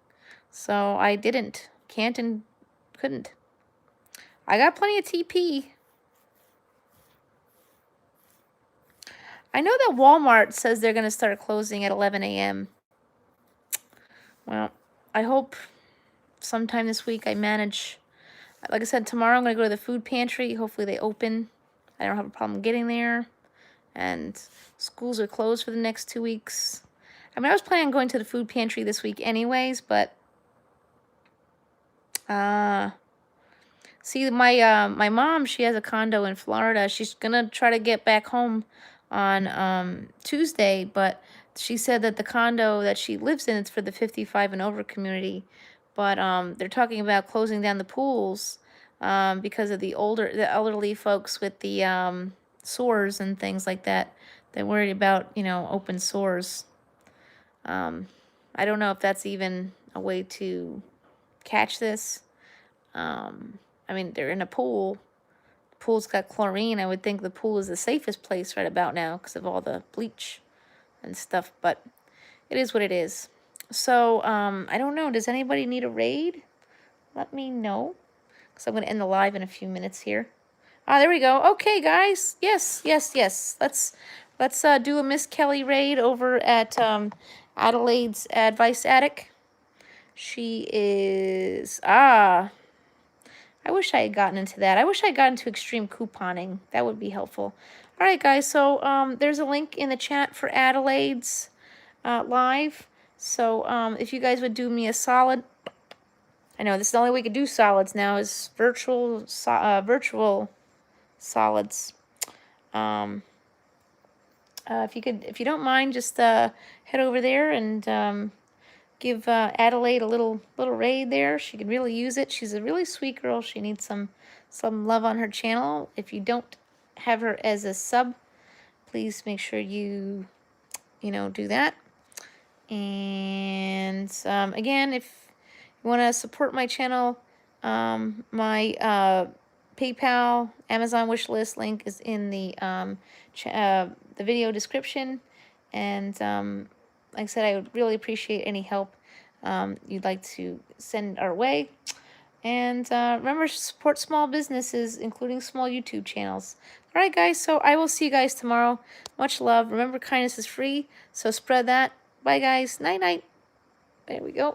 Speaker 1: So I can't and couldn't. I got plenty of TP. I know that Walmart says they're going to start closing at 11 a.m. Well, I hope sometime this week I manage. Like I said, tomorrow I'm going to go to the food pantry. Hopefully they open. I don't have a problem getting there. And schools are closed for the next 2 weeks. I mean, I was planning on going to the food pantry this week anyways, but see, my mom, she has a condo in Florida. She's gonna try to get back home on Tuesday, but she said that the condo that she lives in, it's for the 55 and over community, but they're talking about closing down the pools because of the elderly folks with the sores and things like that. They're worried about, you know, open sores. I don't know if that's even a way to catch this. I mean, they're in a pool. The pool's got chlorine. I would think the pool is the safest place right about now because of all the bleach and stuff, but it is what it is. So, I don't know. Does anybody need a raid? Let me know, because I'm going to end the live in a few minutes here. There we go. Okay, guys. Yes. Let's do a Miss Kelly raid over at Adelaide's Advice Attic. She is, I wish I had gotten into that. I wish I had gotten into extreme couponing. That would be helpful. All right, guys, so there's a link in the chat for Adelaide's live. So if you guys would do me a solid, I know this is the only way we could do solids now is virtual solids. If you don't mind, just head over there and give Adelaide a little raid there. She could really use it. She's a really sweet girl. She needs some love on her channel. If you don't have her as a sub, please make sure you do that. And again, if you want to support my channel, my PayPal, Amazon wish list link is in the video description. And like I said, I would really appreciate any help you'd like to send our way. And remember to support small businesses, including small YouTube channels. All right, guys, so I will see you guys tomorrow. Much love. Remember, kindness is free, so spread that. Bye, guys. Night-night. There we go.